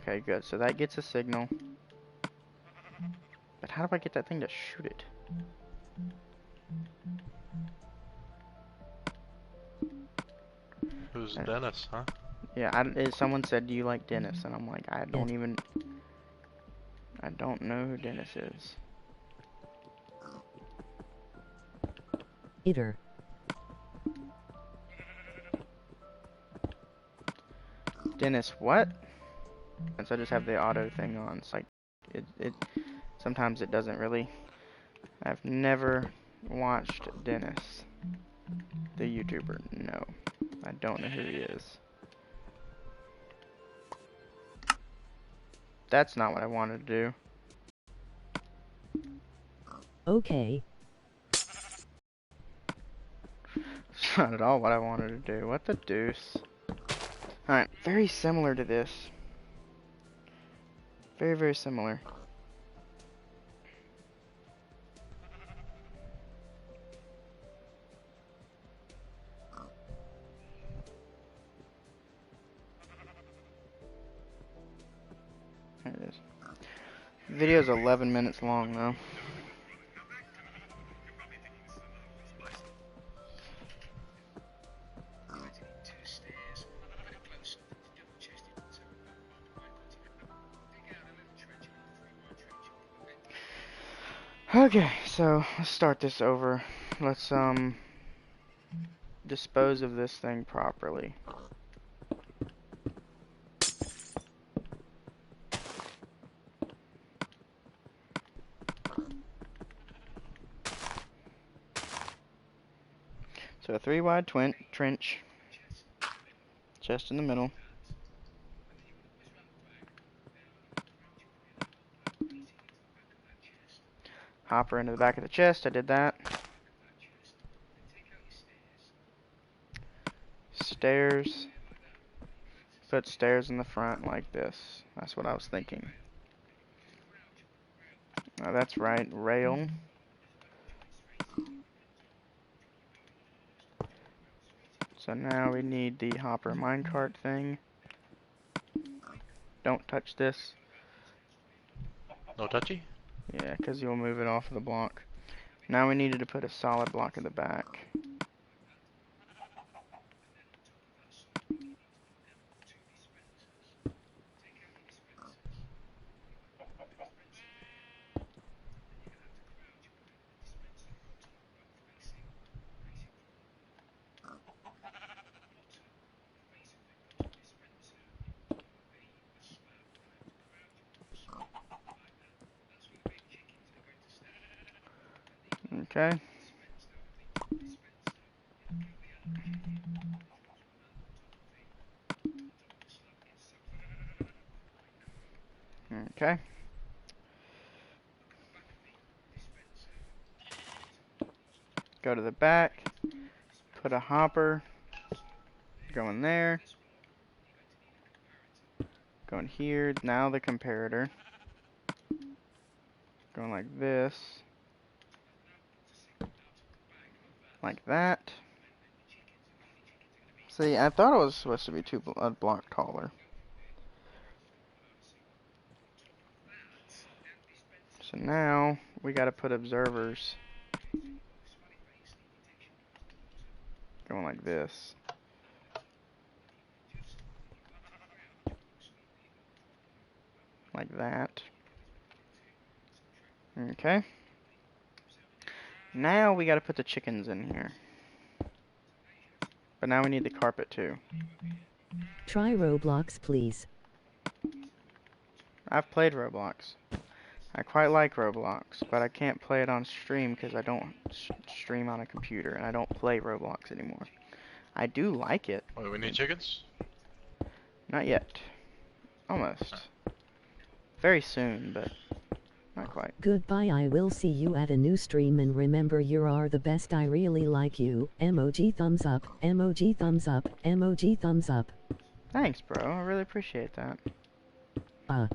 Okay, good. So that gets a signal. But how do I get that thing to shoot it? Who's Dennis, huh? Yeah, someone said, do you like Dennis? And I'm like, I don't know who Dennis is. Eater. Dennis what? And so I just have the auto thing on. It's like, sometimes it doesn't really. I've never watched Dennis, the YouTuber. No, I don't know who he is. That's not what I wanted to do. Okay. It's not at all what I wanted to do. What the deuce? Alright, very similar to this. Very, very similar. There it is. Video's 11 minutes long though. Okay, so let's start this over. Let's dispose of this thing properly. So a 3 wide trench, chest in the middle. Hopper into the back of the chest, I did that. Stairs. Put stairs in the front like this. That's what I was thinking. Oh, that's right, rail. So now we need the hopper minecart thing. Don't touch this. No touchy? Yeah, because you'll move it off of the block. Now we needed to put a solid block in the back. Okay. Okay. Go to the back. Put a hopper. Go in there. Going here. Now the comparator. Going like this. Like that. See, I thought it was supposed to be a block taller. So now we gotta put observers. Going like this. Like that. Okay. Now we gotta put the chickens in here. But now we need the carpet too. Try Roblox, please. I've played Roblox. I quite like Roblox, but I can't play it on stream because I don't stream on a computer and I don't play Roblox anymore. I do like it. Oh, we need chickens? Not yet. Almost. Very soon, but not quite. Goodbye, I will see you at a new stream, and remember, you are the best, I really like you. Emoji thumbs up, emoji thumbs up, emoji thumbs up. Thanks, bro. I really appreciate that. I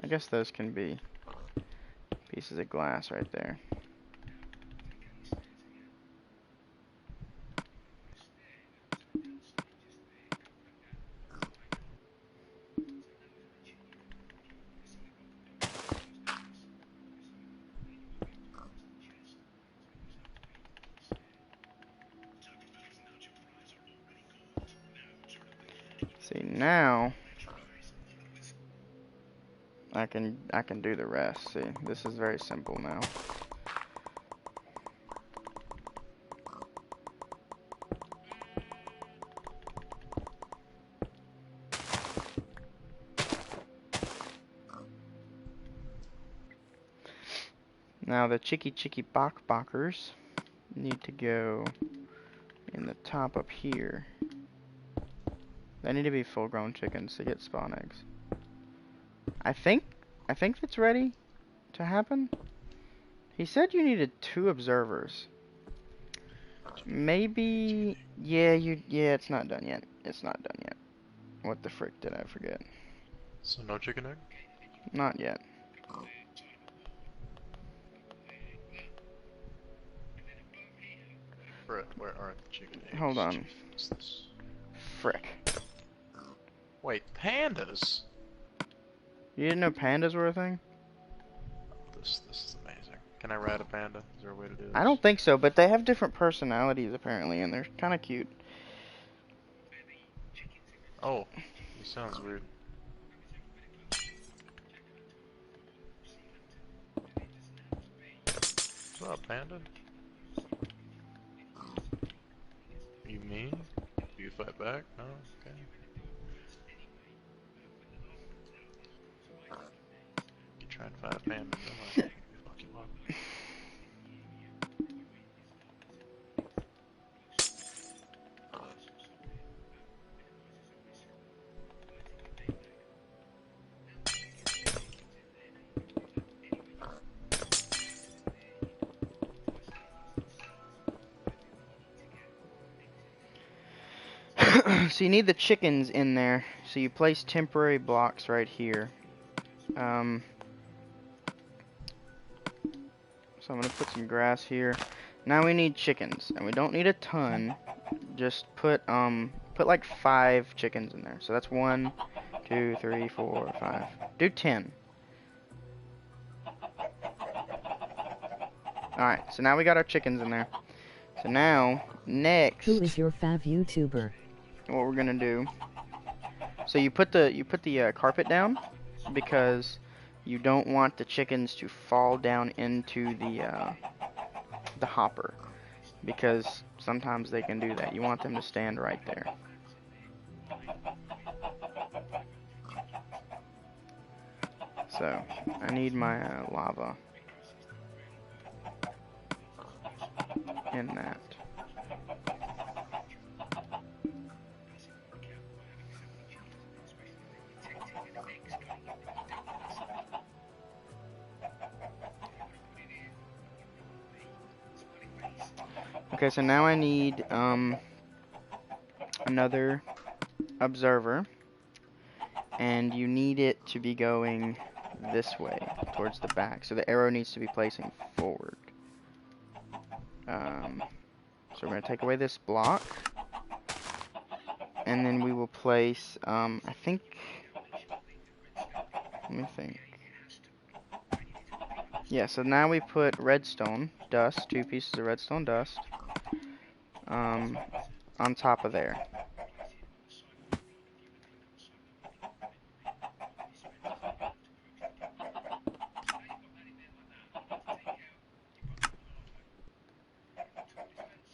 guess those can be pieces of glass right there. See, now I can do the rest. See, this is very simple now. Now the chicky bokbokers need to go in the top up here. They need to be full-grown chickens to get spawn eggs. I think it's ready to happen. He said you needed 2 observers. Maybe, yeah, it's not done yet. It's not done yet. What the frick did I forget? So no chicken egg? Not yet. Where are the chicken eggs? Hold on. What's this? Frick. Wait, pandas? You didn't know pandas were a thing? This is amazing. Can I ride a panda? Is there a way to do this? I don't think so, but they have different personalities apparently, and they're kind of cute. Oh, he sounds weird. What's up, panda? You mean? Do you fight back? No? Okay. You try and fight a panda, no? Fuck you up. So you need the chickens in there. So you place temporary blocks right here. So I'm gonna put some grass here. Now we need chickens, and we don't need a ton. Just put like 5 chickens in there. So that's 1, 2, 3, 4, 5. Do 10. Alright, so now we got our chickens in there. So now, next, Who is your fav YouTuber? what we're gonna do. So you put the carpet down because you don't want the chickens to fall down into the hopper, because sometimes they can do that. You want them to stand right there. So I need my lava in that. Okay, so now I need another observer, and you need it to be going this way towards the back. So the arrow needs to be placing forward. So we're gonna take away this block, and then we will place I think, let me think. Yeah, so now we put redstone dust, 2 pieces of redstone dust, on top of there.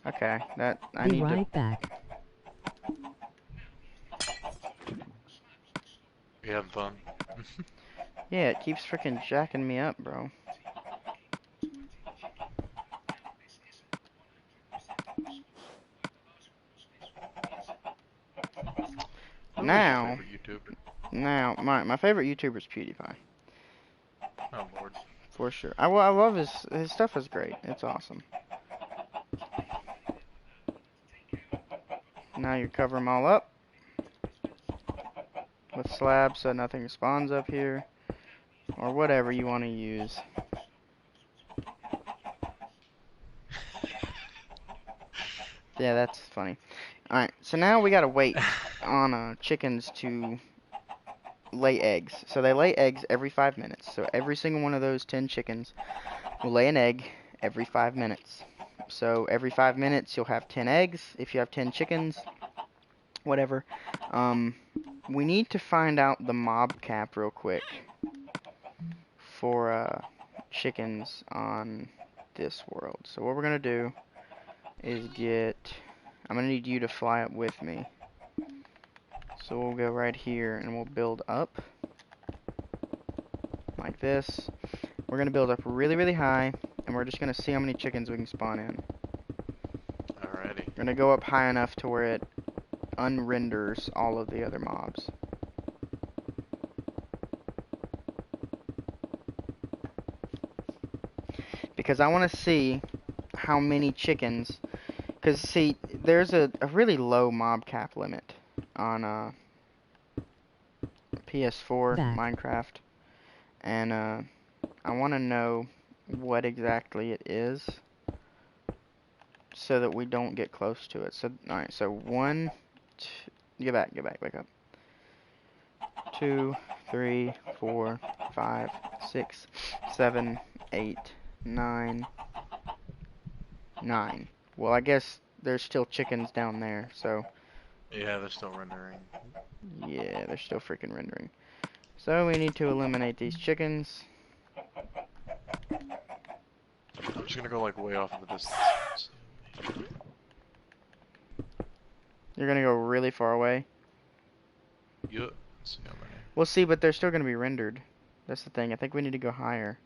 Okay, that I Be need right back. You having fun? Yeah, it keeps freaking jacking me up, bro. Who is your Now, favorite my favorite YouTuber is PewDiePie, YouTuber? Oh lord. for sure. I love his stuff is great. It's awesome. Now you cover them all up with slabs so nothing spawns up here, or whatever you want to use. Yeah, that's funny. Alright, so now we gotta wait on chickens to lay eggs. So they lay eggs every 5 minutes. So every single one of those 10 chickens will lay an egg every 5 minutes. So every 5 minutes you'll have 10 eggs if you have 10 chickens. whatever. We need to find out the mob cap real quick for chickens on this world. So what we're gonna do is I'm gonna need you to fly up with me. So we'll go right here and we'll build up like this. We're gonna build up really, really high, and we're just gonna see how many chickens we can spawn in. Alrighty. We're gonna go up high enough to where it unrenders all of the other mobs. Because I want to see how many chickens. Because, see, there's a really low mob cap limit on PS4 Back. Minecraft. And I want to know what exactly it is so that we don't get close to it. So, alright, so 1, 2, get back, wake up. 2, 3, 4, 5, 6, 7, 8, 9. Well, I guess there's still chickens down there, so Yeah, they're still rendering. yeah, they're still freaking rendering. So we need to eliminate these chickens. I'm just gonna go like way off in the distance. You're gonna go really far away. Yup. Let's see how many. We'll see, but they're still gonna be rendered. That's the thing. I think we need to go higher.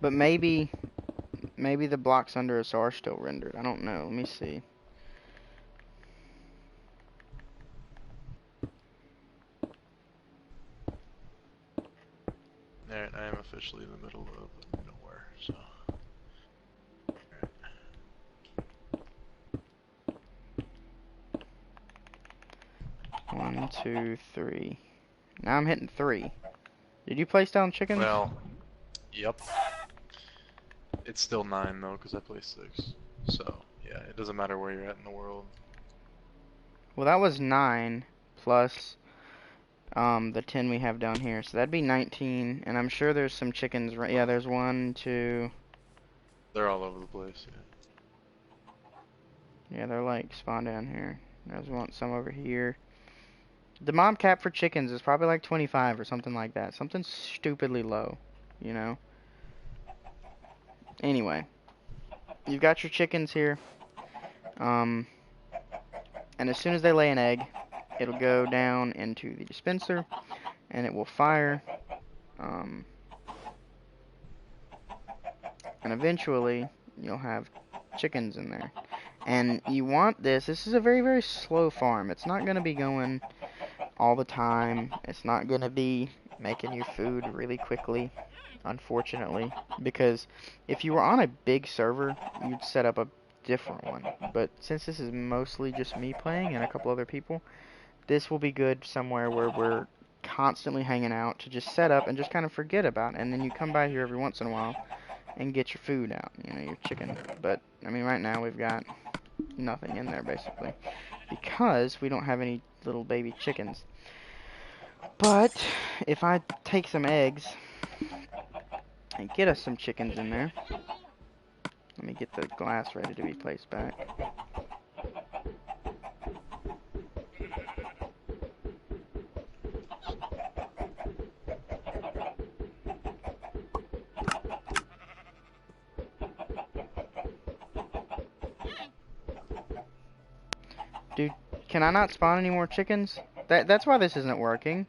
But maybe the blocks under us are still rendered. I don't know. Let me see. Alright, I am officially in the middle of nowhere, so. 1, 2, 3. Now I'm hitting 3. Did you place down chickens? Well, yep. It's still 9 though, because I placed 6. So, yeah, it doesn't matter where you're at in the world. Well, that was 9 plus the 10 we have down here. So that'd be 19. And I'm sure there's some chickens. Yeah, there's 1, 2. They're all over the place, yeah. Yeah, they're like spawned down here. There's some over here. The mob cap for chickens is probably like 25 or something like that. Something stupidly low, you know? Anyway, you've got your chickens here. And as soon as they lay an egg, it'll go down into the dispenser and it will fire. And eventually you'll have chickens in there. And you want this is a very, very slow farm. It's not going to be going all the time. It's not going to be making you food really quickly, unfortunately. Because if you were on a big server, you'd set up a different one. But since this is mostly just me playing and a couple other people, this will be good somewhere where we're constantly hanging out to just set up and just kind of forget about it. And then you come by here every once in a while and get your food out, you know, your chicken. But, I mean, right now we've got nothing in there, basically, because we don't have any little baby chickens. But if I take some eggs and get us some chickens in there, let me get the glass ready to be placed back. Dude, can I not spawn any more chickens? That's why this isn't working.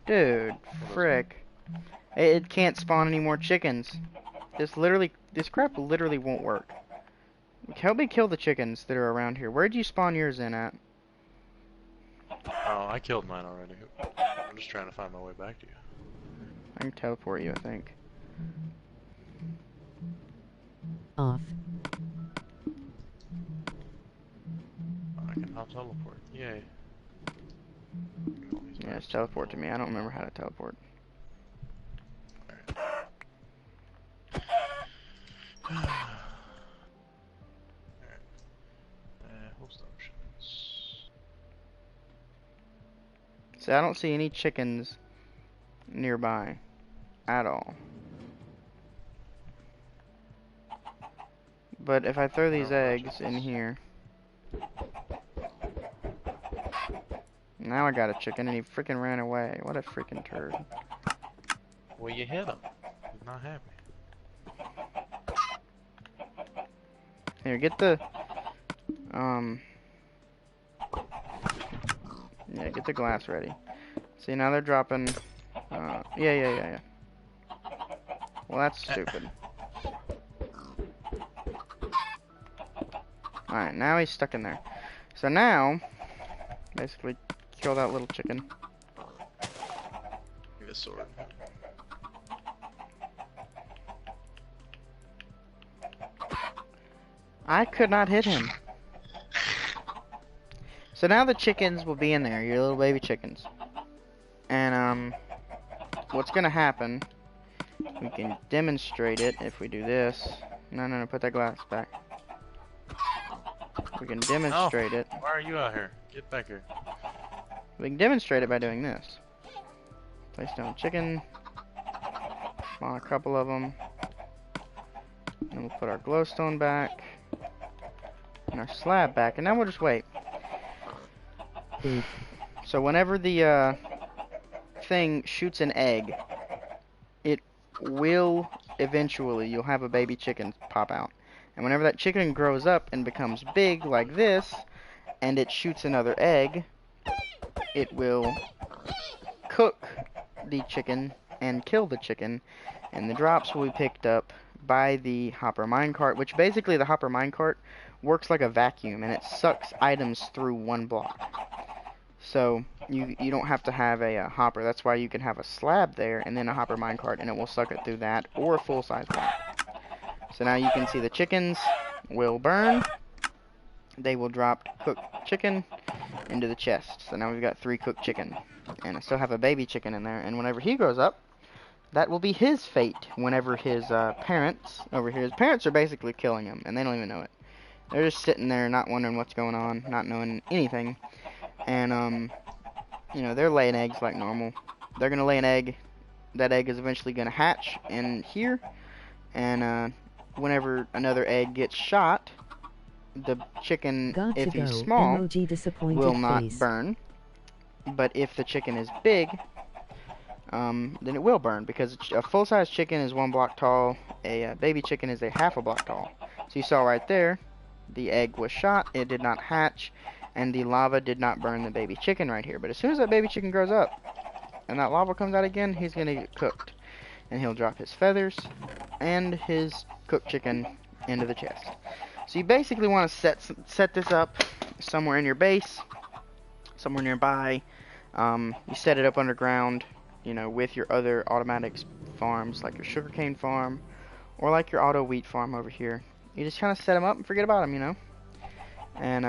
Dude, frick. It can't spawn any more chickens. This crap literally won't work. Help me kill the chickens that are around here. Where'd you spawn yours in at? Oh, I killed mine already. I'm just trying to find my way back to you. I can teleport you, I think. Off. I can now teleport. Yay. Yeah, just teleport to me. I don't remember how to teleport. Alright. Host options. See, I don't see any chickens nearby at all. But if I throw these No, no eggs in chickens. here, now I got a chicken and he freaking ran away. What a freaking turd. Well, you hit him. He's not happy. Here, get the, um, yeah, get the glass ready. See, now they're dropping, yeah. Well, that's stupid. Alright, now he's stuck in there. So now, basically, kill that little chicken. Give me a sword. I could not hit him. So now the chickens will be in there, your little baby chickens. And, what's gonna happen, we can demonstrate it if we do this. No, put that glass back. We can demonstrate it. Why are you out here? Get back here. We can demonstrate it by doing this. Place down chicken. Spawn a couple of them. And we'll put our glowstone back. And our slab back. And now we'll just wait. So whenever the thing shoots an egg, it will eventually, you'll have a baby chicken pop out. And whenever that chicken grows up and becomes big like this, and it shoots another egg, it will cook the chicken and kill the chicken, and the drops will be picked up by the hopper minecart, which basically the hopper minecart works like a vacuum, and it sucks items through one block. So you don't have to have a hopper. That's why you can have a slab there and then a hopper minecart, and it will suck it through that, or a full-size block. So now you can see the chickens will burn. They will drop cooked chicken into the chest. So now we've got 3 cooked chicken. And I still have a baby chicken in there. And whenever he grows up, that will be his fate. Whenever his parents over here, his parents are basically killing him, and they don't even know it. They're just sitting there not wondering what's going on, not knowing anything. And, you know, they're laying eggs like normal. They're going to lay an egg. That egg is eventually going to hatch in here. And, whenever another egg gets shot, the chicken, if he's small, will not burn. But if the chicken is big, then it will burn, because a full-size chicken is 1 block tall, a baby chicken is a half a block tall. So you saw right there, the egg was shot, it did not hatch, and the lava did not burn the baby chicken right here. But as soon as that baby chicken grows up, and that lava comes out again, he's going to get cooked. And he'll drop his feathers and his cooked chicken into the chest. So you basically want to set this up somewhere in your base, somewhere nearby. You set it up underground, you know, with your other automatic farms, like your sugarcane farm, or like your auto wheat farm over here. You just kind of set them up and forget about them, you know. And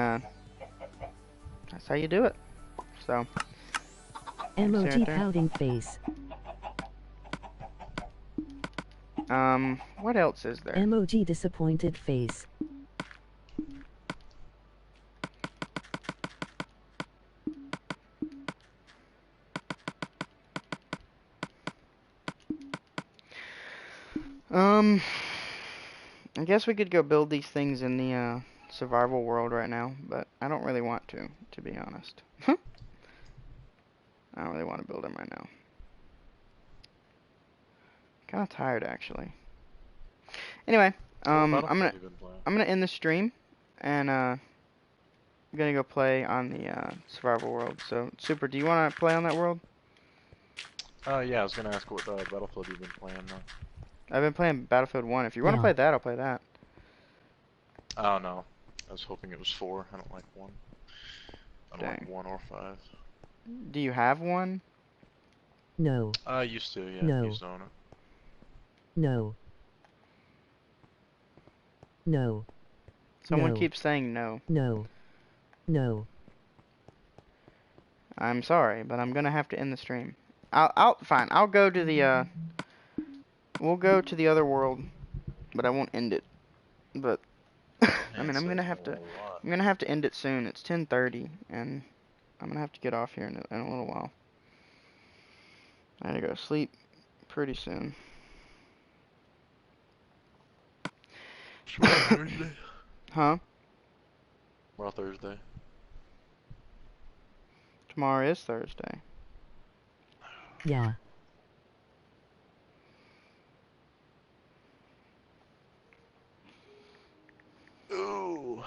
that's how you do it. So. Emoji pouting face. What else is there? Emoji disappointed face. I guess we could go build these things in the survival world right now, but I don't really want to be honest. I don't really want to build them right now. Kind of tired, actually. Anyway, I'm gonna end the stream, and I'm gonna go play on the survival world. So, Super, do you want to play on that world? Yeah, I was gonna ask what Battlefield you've been playing. I've been playing Battlefield 1. If you want to play that, I'll play that. Oh no, I was hoping it was 4. I don't like 1. I don't like 1 or 5. Do you have 1? No. I used to, yeah. No. I used to own it. No. No. Someone No. keeps saying no. No. No. I'm sorry, but I'm gonna have to end the stream. Fine. I'll go to the we'll go to the other world, but I won't end it. But I mean, I'm gonna have to end it soon. It's 10:30, and I'm gonna have to get off here in a little while. I gotta go to sleep pretty soon. Tomorrow Thursday. Huh? Tomorrow Thursday. Tomorrow is Thursday. Yeah. Ooh.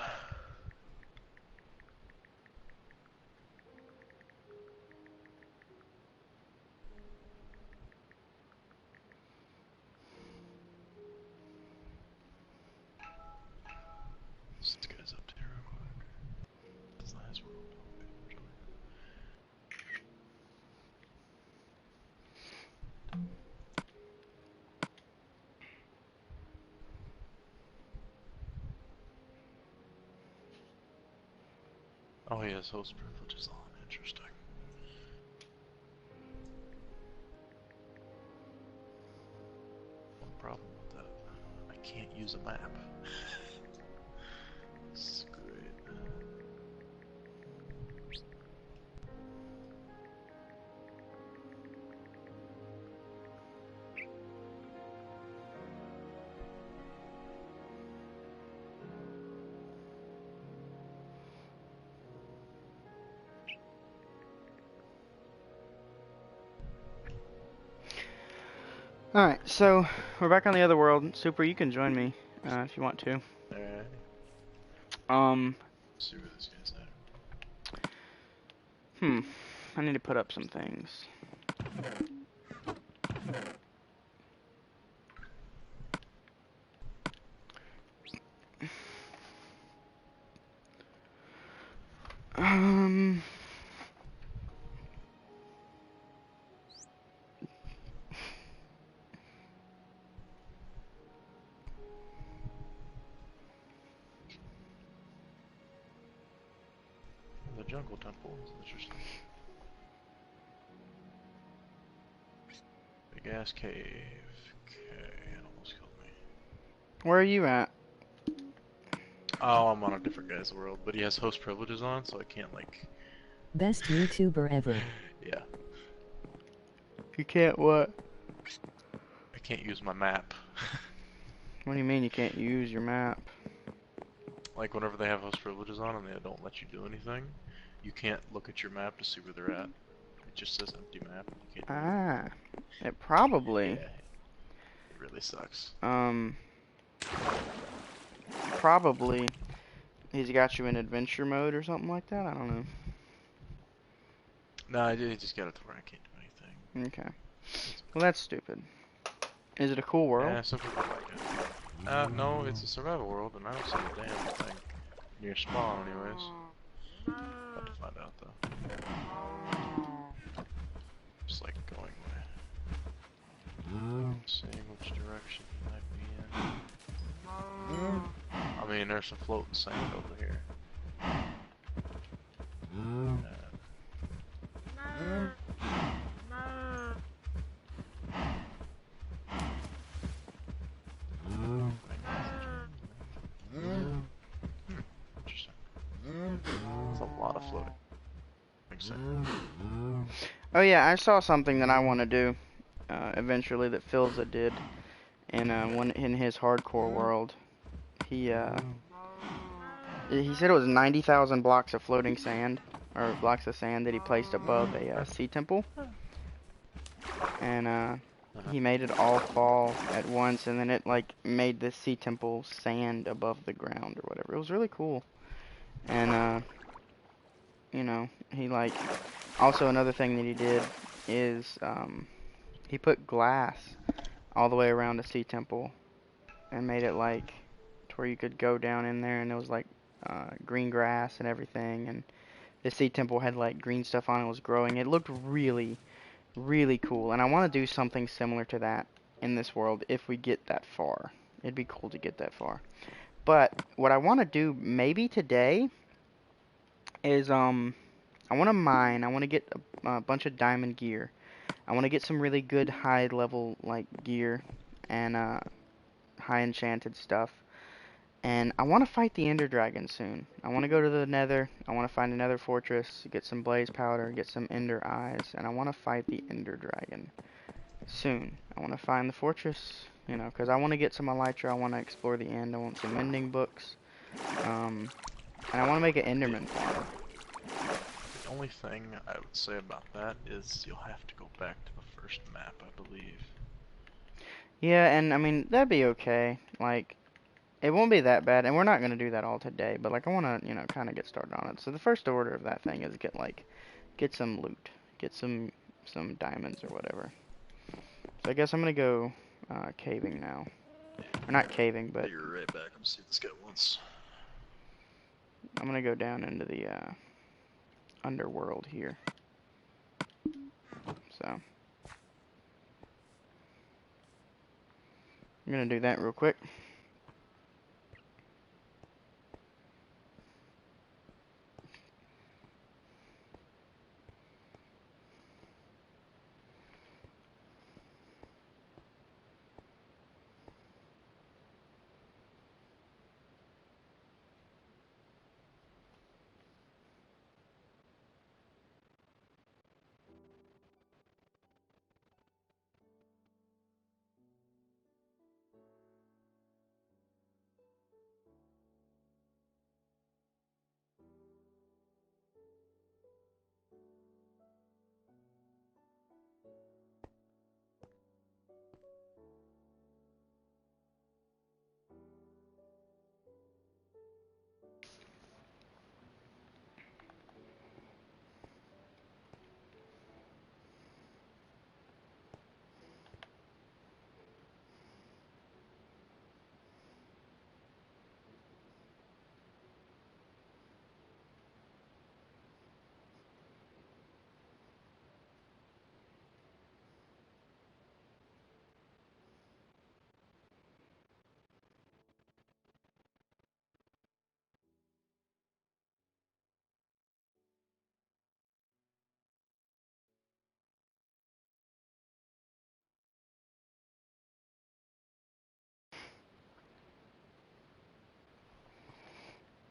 This guy's up there real quick. That's not his world. Oh, he has host privileges on. Interesting. One problem with that. I can't use a map. This is great. Alright, so we're back on the other world. Super, you can join me if you want to. Alright. Um, Let's see where this guy's at. I need to put up some things. Um, The jungle temple. Interesting. Big ass cave. Okay, it almost killed me. where are you at? Oh, I'm on a different guy's world, but he has host privileges on, so I can't like. Best YouTuber ever. Yeah, You can't what? I can't use my map. What do you mean you can't use your map? Like whenever they have host privileges on and they don't let you do anything, you can't look at your map to see where they're at. It just says empty map. And you can't do Ah, it anything. probably, Yeah, it really sucks. Probably he's got you in adventure mode or something like that. I don't know. No, I just got it to where I can't do anything. Okay. Well, that's stupid. Is it a cool world? Yeah, some people like it. No, it's a survival world, and I don't see a damn thing near spawn, anyways. About to find out though. Just like going way. Seeing which direction he might be in. I mean, there's some floating sand over here. Interesting. That's a lot of floating sand. Oh yeah, I saw something that I want to do eventually that Philza did in one in his hardcore world. He said it was 90,000 blocks of floating sand or blocks of sand that he placed above a sea temple, and he made it all fall at once, and then it like made the sea temple sand above the ground or whatever. It was really cool, and you know, he like also another thing that he did is he put glass all the way around the sea temple and made it like to where you could go down in there and it was like green grass and everything, and the sea temple had like green stuff on it, was growing. It looked really, really cool, and I want to do something similar to that in this world if we get that far. It'd be cool to get that far. But what I want to do maybe today is I want to mine. I want to get a bunch of diamond gear. I want to get some really good high level like gear and high enchanted stuff. And I want to fight the Ender Dragon soon. I want to go to the Nether. I want to find another fortress, get some blaze powder, get some Ender eyes, and I want to fight the Ender Dragon soon. I want to find the fortress You know, because I want to get some elytra. I want to explore the end. I want some mending books. And I want to make an Enderman farm. The only thing I would say about that is you'll have to go back to the first map, I believe. Yeah, and I mean, that'd be okay. Like, it won't be that bad, and we're not going to do that all today, but like, I want to, you know, kind of get started on it. So the first order of that thing is get some loot. Get some diamonds or whatever. So I guess I'm going to go caving now. Or not caving, but You're right back. Let me see what this guy wants. I'm going to go down into the underworld here. So I'm going to do that real quick.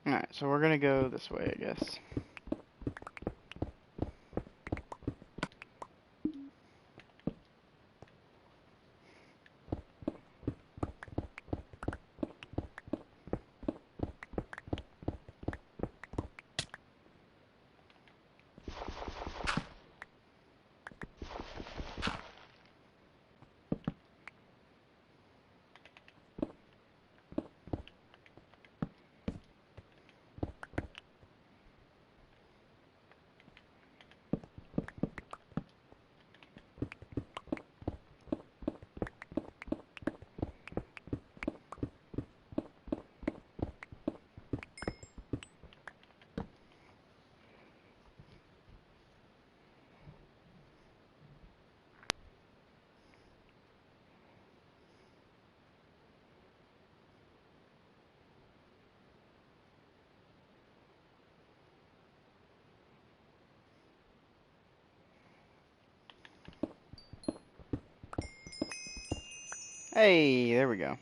Alright, so we're going to go this way, I guess. Hey, there we go.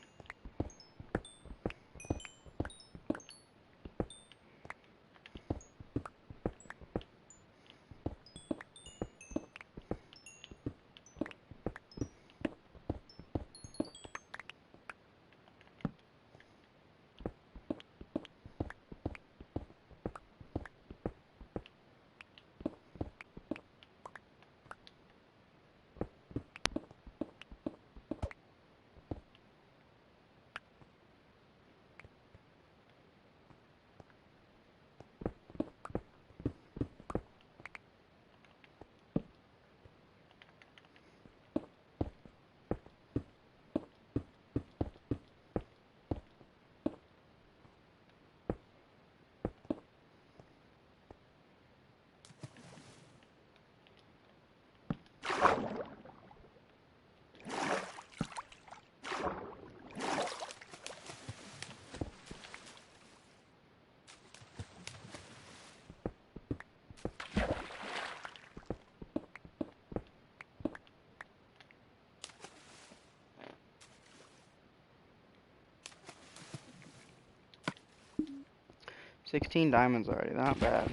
$16 diamonds already, not bad.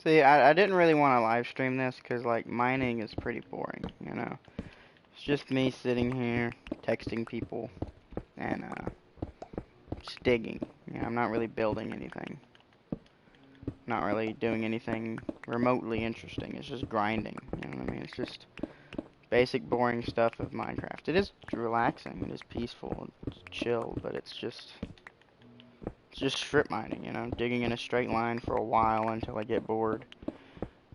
See, I didn't really want to live stream this because, like, mining is pretty boring, you know? It's just me sitting here, texting people, and, just digging. You know, I'm not really building anything. Not really doing anything remotely interesting. It's just grinding, you know what I mean? It's just basic, boring stuff of Minecraft. It is relaxing, it is peaceful, it's chill, but it's just strip mining, you know? Digging in a straight line for a while until I get bored.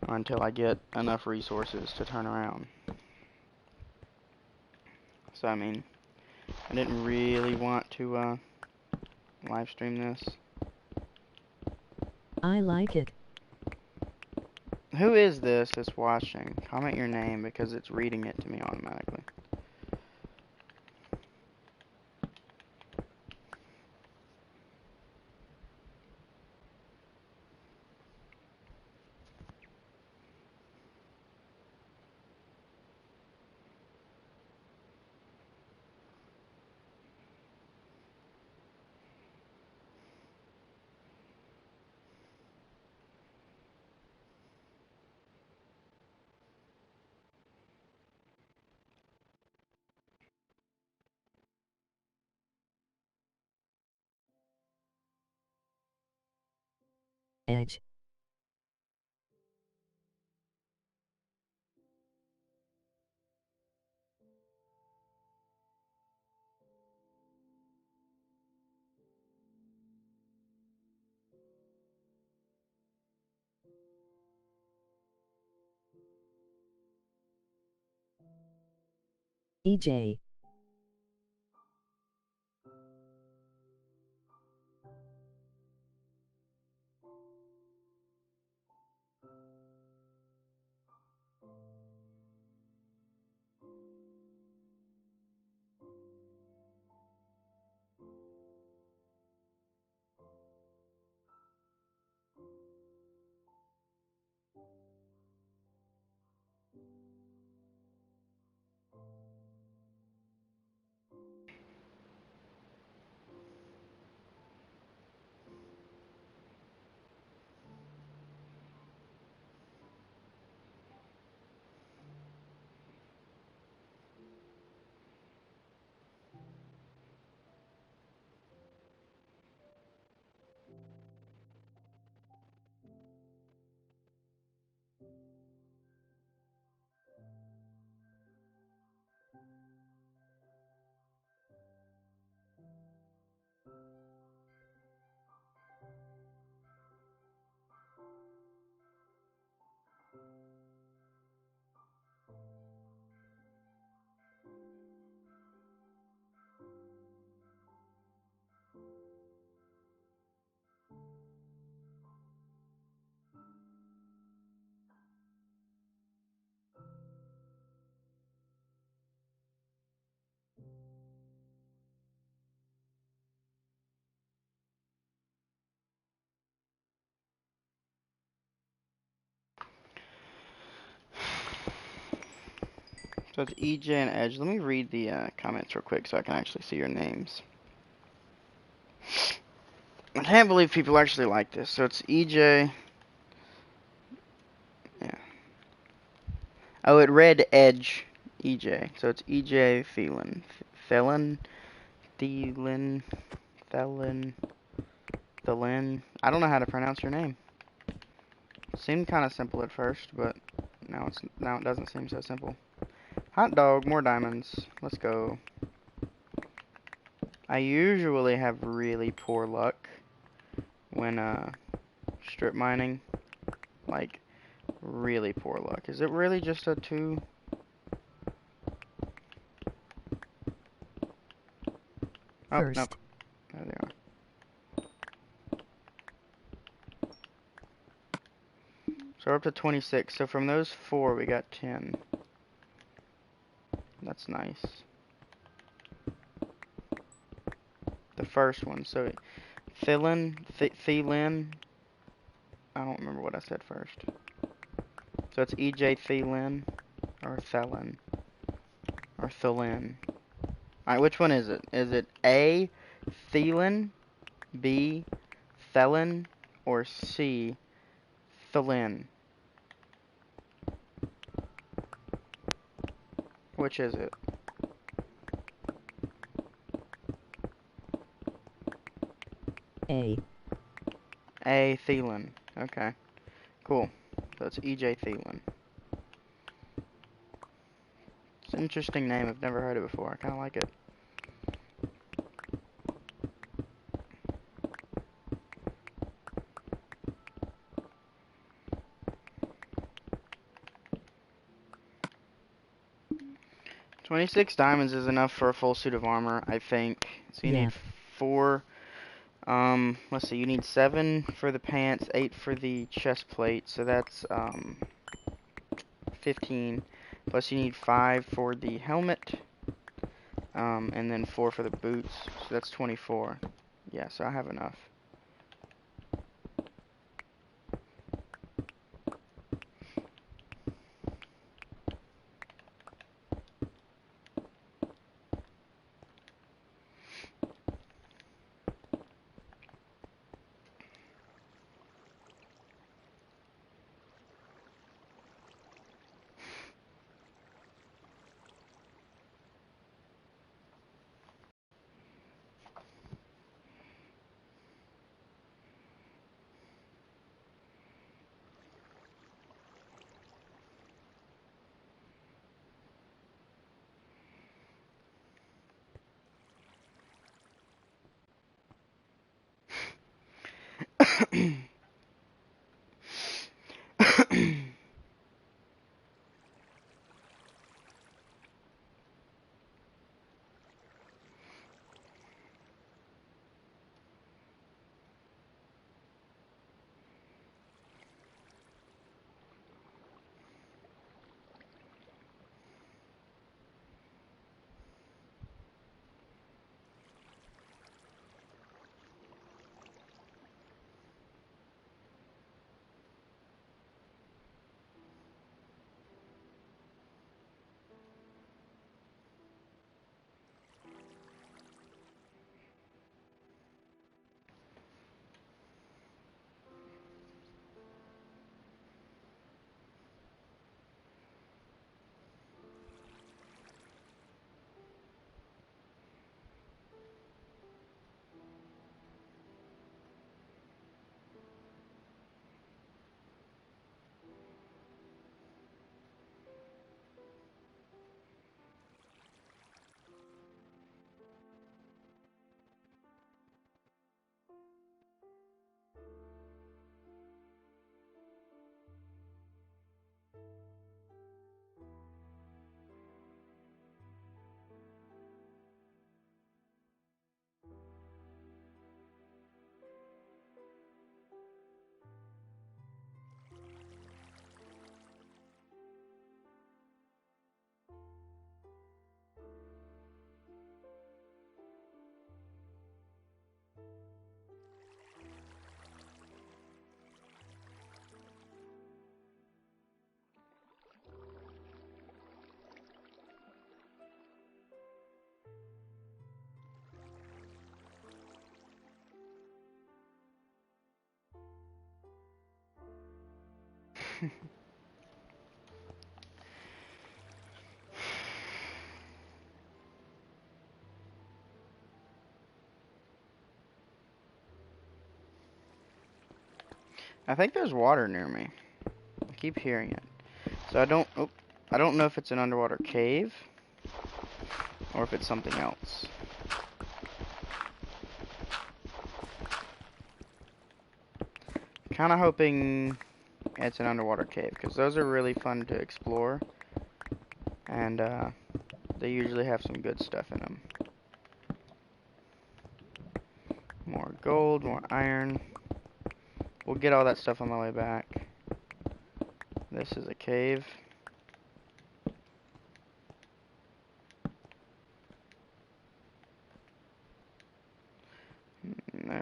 Or until I get enough resources to turn around. So, I mean, I didn't really want to, live stream this. I like it. Who is this that's watching? Comment your name because it's reading it to me automatically. Edge. EJ. So it's EJ and Edge. Let me read the comments real quick so I can actually see your names. I can't believe people actually like this. So it's EJ. Yeah. Oh, it read Edge. EJ. So it's EJ Phelan. Felon. Thielen. Felon. Thielen. I don't know how to pronounce your name. Seemed kind of simple at first, but now it doesn't seem so simple. Hot dog, more diamonds. Let's go. I usually have really poor luck when strip mining. Like really poor luck. Is it really just a 2? Oh, First. nope. There they are. So we're up to 26. So from those 4, we got 10. That's nice. The first one. So Thielen. I don't remember what I said first. So it's EJ Thielen or Thelen or Thielen. Alright, which one is it? Is it A, Thielen, B, Thelen, or C, Thelin. Which is it? A. A. Thielen. Okay. Cool. So it's EJ Thielen. It's an interesting name. I've never heard it before. I kind of like it. $26 diamonds is enough for a full suit of armor, I think. So you Yeah. need 4. Let's see. You need 7 for the pants, 8 for the chest plate. So that's 15. Plus you need 5 for the helmet. And then 4 for the boots. So that's 24. Yeah, so I have enough. I think there's water near me. I keep hearing it. So I don't know if it's an underwater cave or if it's something else. Kind of hoping it's an underwater cave because those are really fun to explore, and they usually have some good stuff in them. More gold, more iron. We'll get all that stuff on the way back. This is a cave.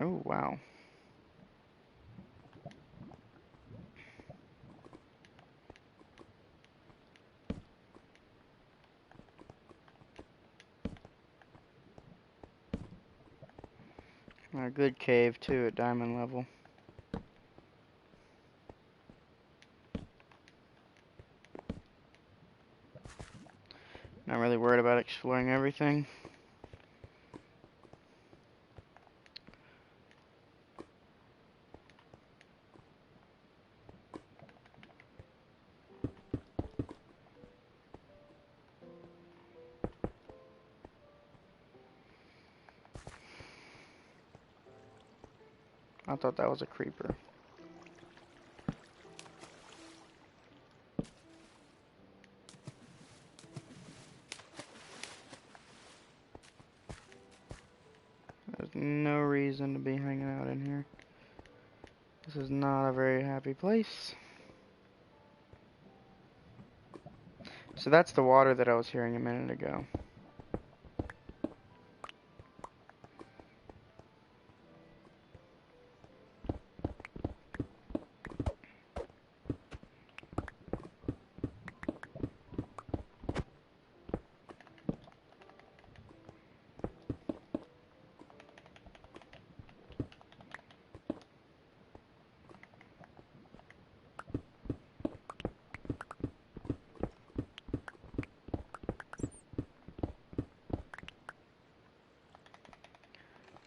Oh, wow. A good cave, too, at diamond level. Not really worried about exploring everything. I thought that was a creeper. There's no reason to be hanging out in here. This is not a very happy place. So that's the water that I was hearing a minute ago.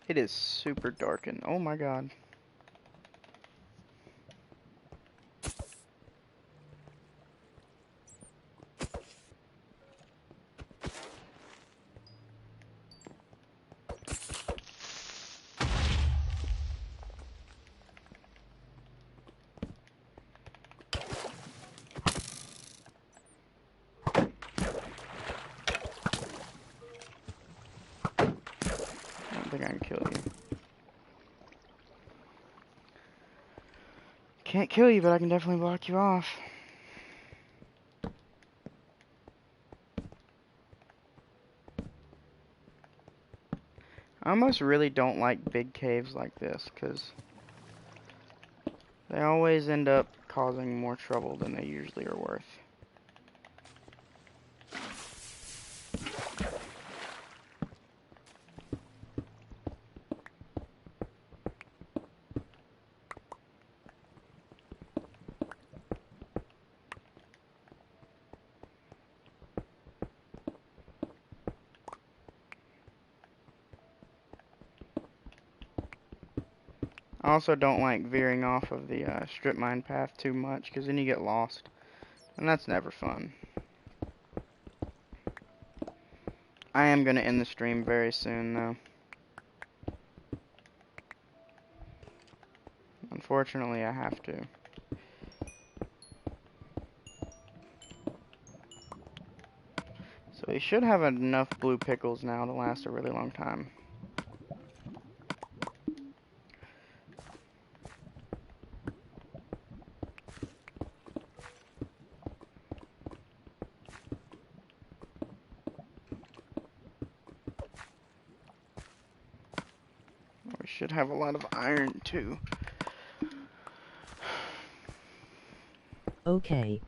It is super dark and oh my god. I don't think I can kill you. Can't kill you, but I can definitely block you off. I almost really don't like big caves like this, because they always end up causing more trouble than they usually are worth. I also don't like veering off of the strip mine path too much, because then you get lost. And that's never fun. I am going to end the stream very soon, though. Unfortunately, I have to. So we should have enough blue pickles now to last a really long time. We should have a lot of iron, too. Okay.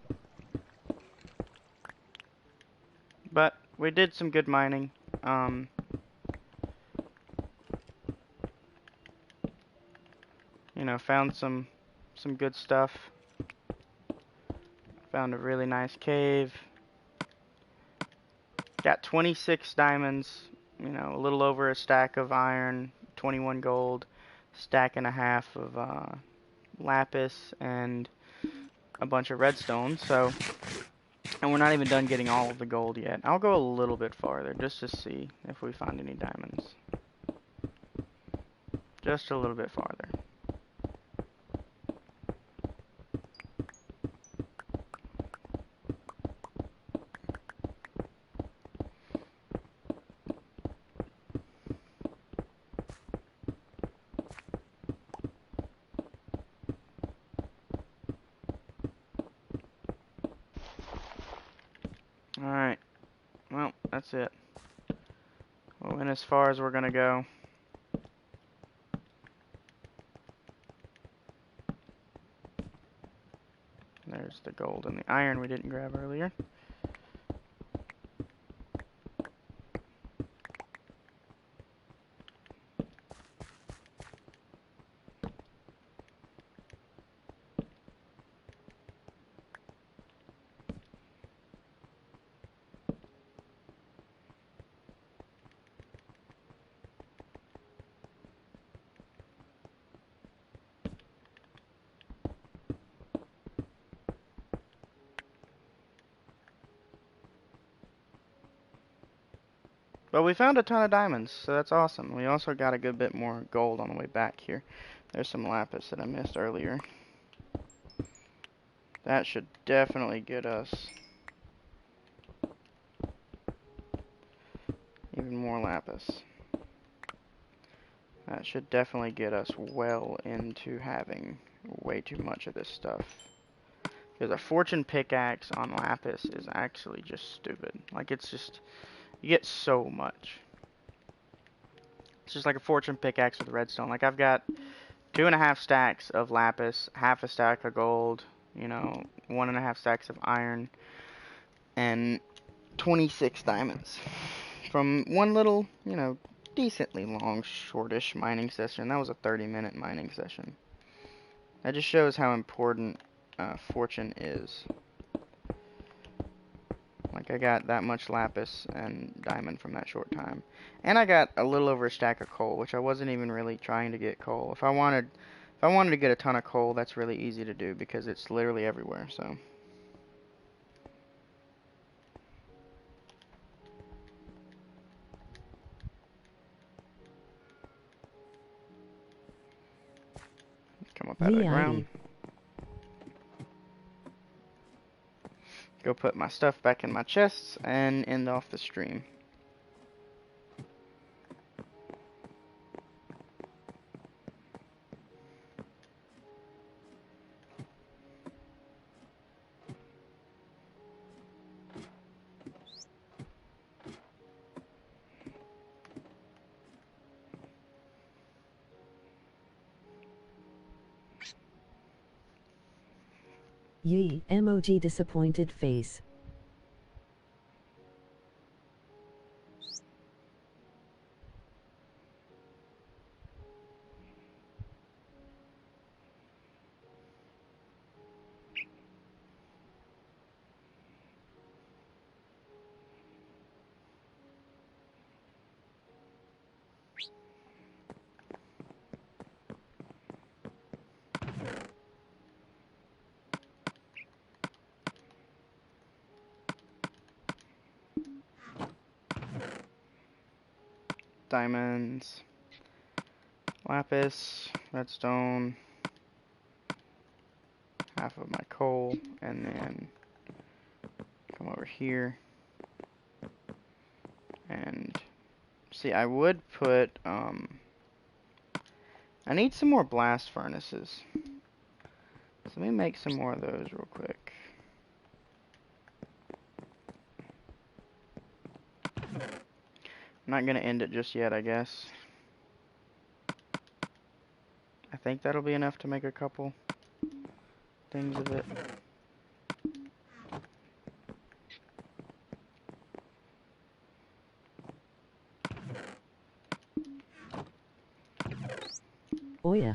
But we did some good mining. You know, found some good stuff. Found a really nice cave. Got 26 diamonds, you know, a little over a stack of iron, 21 gold, stack and a half of lapis, and a bunch of redstone. So, and we're not even done getting all of the gold yet. I'll go a little bit farther just to see if we find any diamonds. Just a little bit farther. Alright. Well, that's it. We went as far as we're gonna go. There's the gold and the iron we didn't grab earlier. But we found a ton of diamonds, so that's awesome. We also got a good bit more gold on the way back here. There's some lapis that I missed earlier. That should definitely get us even more lapis. That should definitely get us well into having way too much of this stuff. Because a fortune pickaxe on lapis is actually just stupid. Like, it's just, you get so much. It's just like a fortune pickaxe with redstone. Like, I've got 2.5 stacks of lapis, half a stack of gold, you know, 1.5 stacks of iron, and 26 diamonds. From one little, you know, decently long, shortish mining session. That was a 30-minute mining session. That just shows how important fortune is. Like, I got that much lapis and diamond from that short time. And I got a little over a stack of coal, which I wasn't even really trying to get coal. If I wanted to get a ton of coal, that's really easy to do because it's literally everywhere, so. Come up out of the ground. Go put my stuff back in my chests and end off the stream. Yee, emoji disappointed face. Diamonds, lapis, redstone, half of my coal, and then come over here and see, I would put I need some more blast furnaces. So let me make some more of those real quick. I'm not gonna end it just yet, I guess. I think that'll be enough to make a couple things of it. Oh yeah.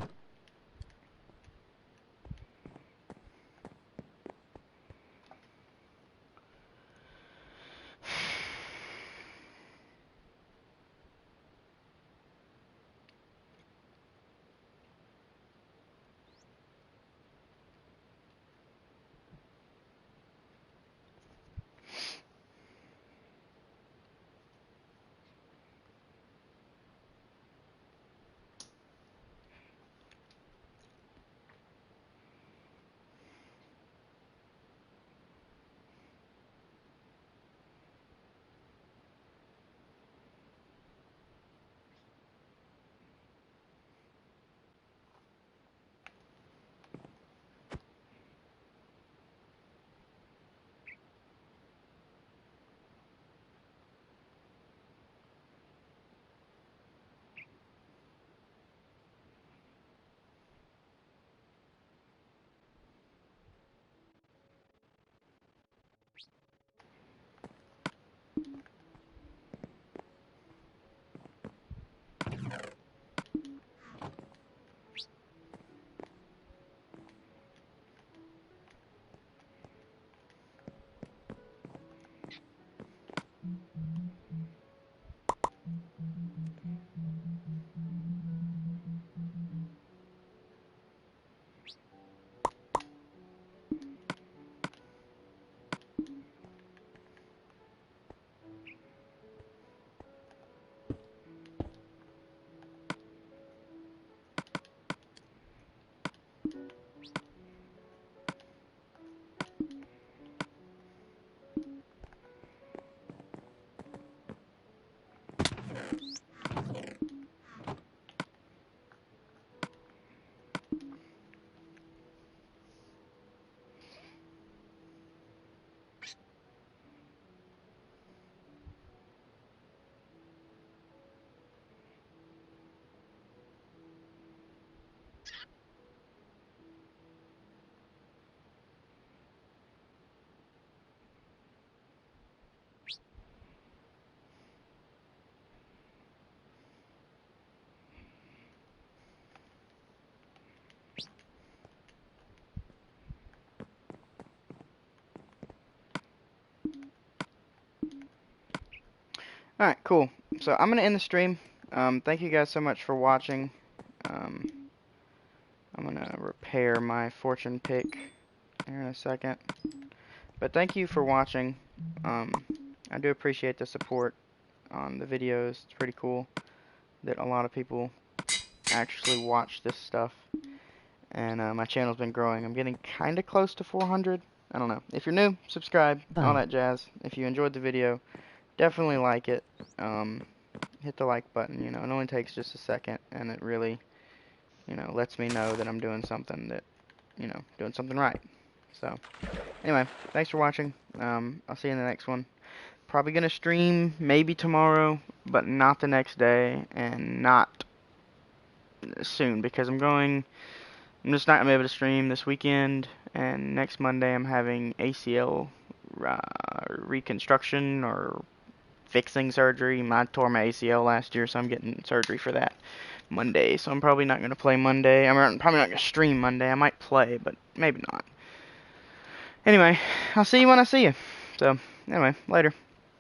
Alright, cool. So I'm gonna end the stream. Thank you guys so much for watching. Um, I'm gonna repair my fortune pick here in a second. But thank you for watching. I do appreciate the support on the videos. It's pretty cool that a lot of people actually watch this stuff. And my channel's been growing. I'm getting kind of close to 400. I don't know. If you're new, subscribe, all Bye. that jazz. If you enjoyed the video, definitely like it. Hit the like button. You know, it only takes just a second, and it really, you know, lets me know that I'm doing something that, you know, doing something right. So, anyway, thanks for watching. I'll see you in the next one. Probably gonna stream maybe tomorrow, but not the next day, and not soon because I'm just not gonna be able to stream this weekend, and next Monday I'm having ACL reconstruction or fixing surgery. I tore my ACL last year, so I'm getting surgery for that Monday. So I'm probably not gonna play Monday. I'm probably not gonna stream Monday. I might play, but maybe not. Anyway, I'll see you when I see you. So, anyway, later.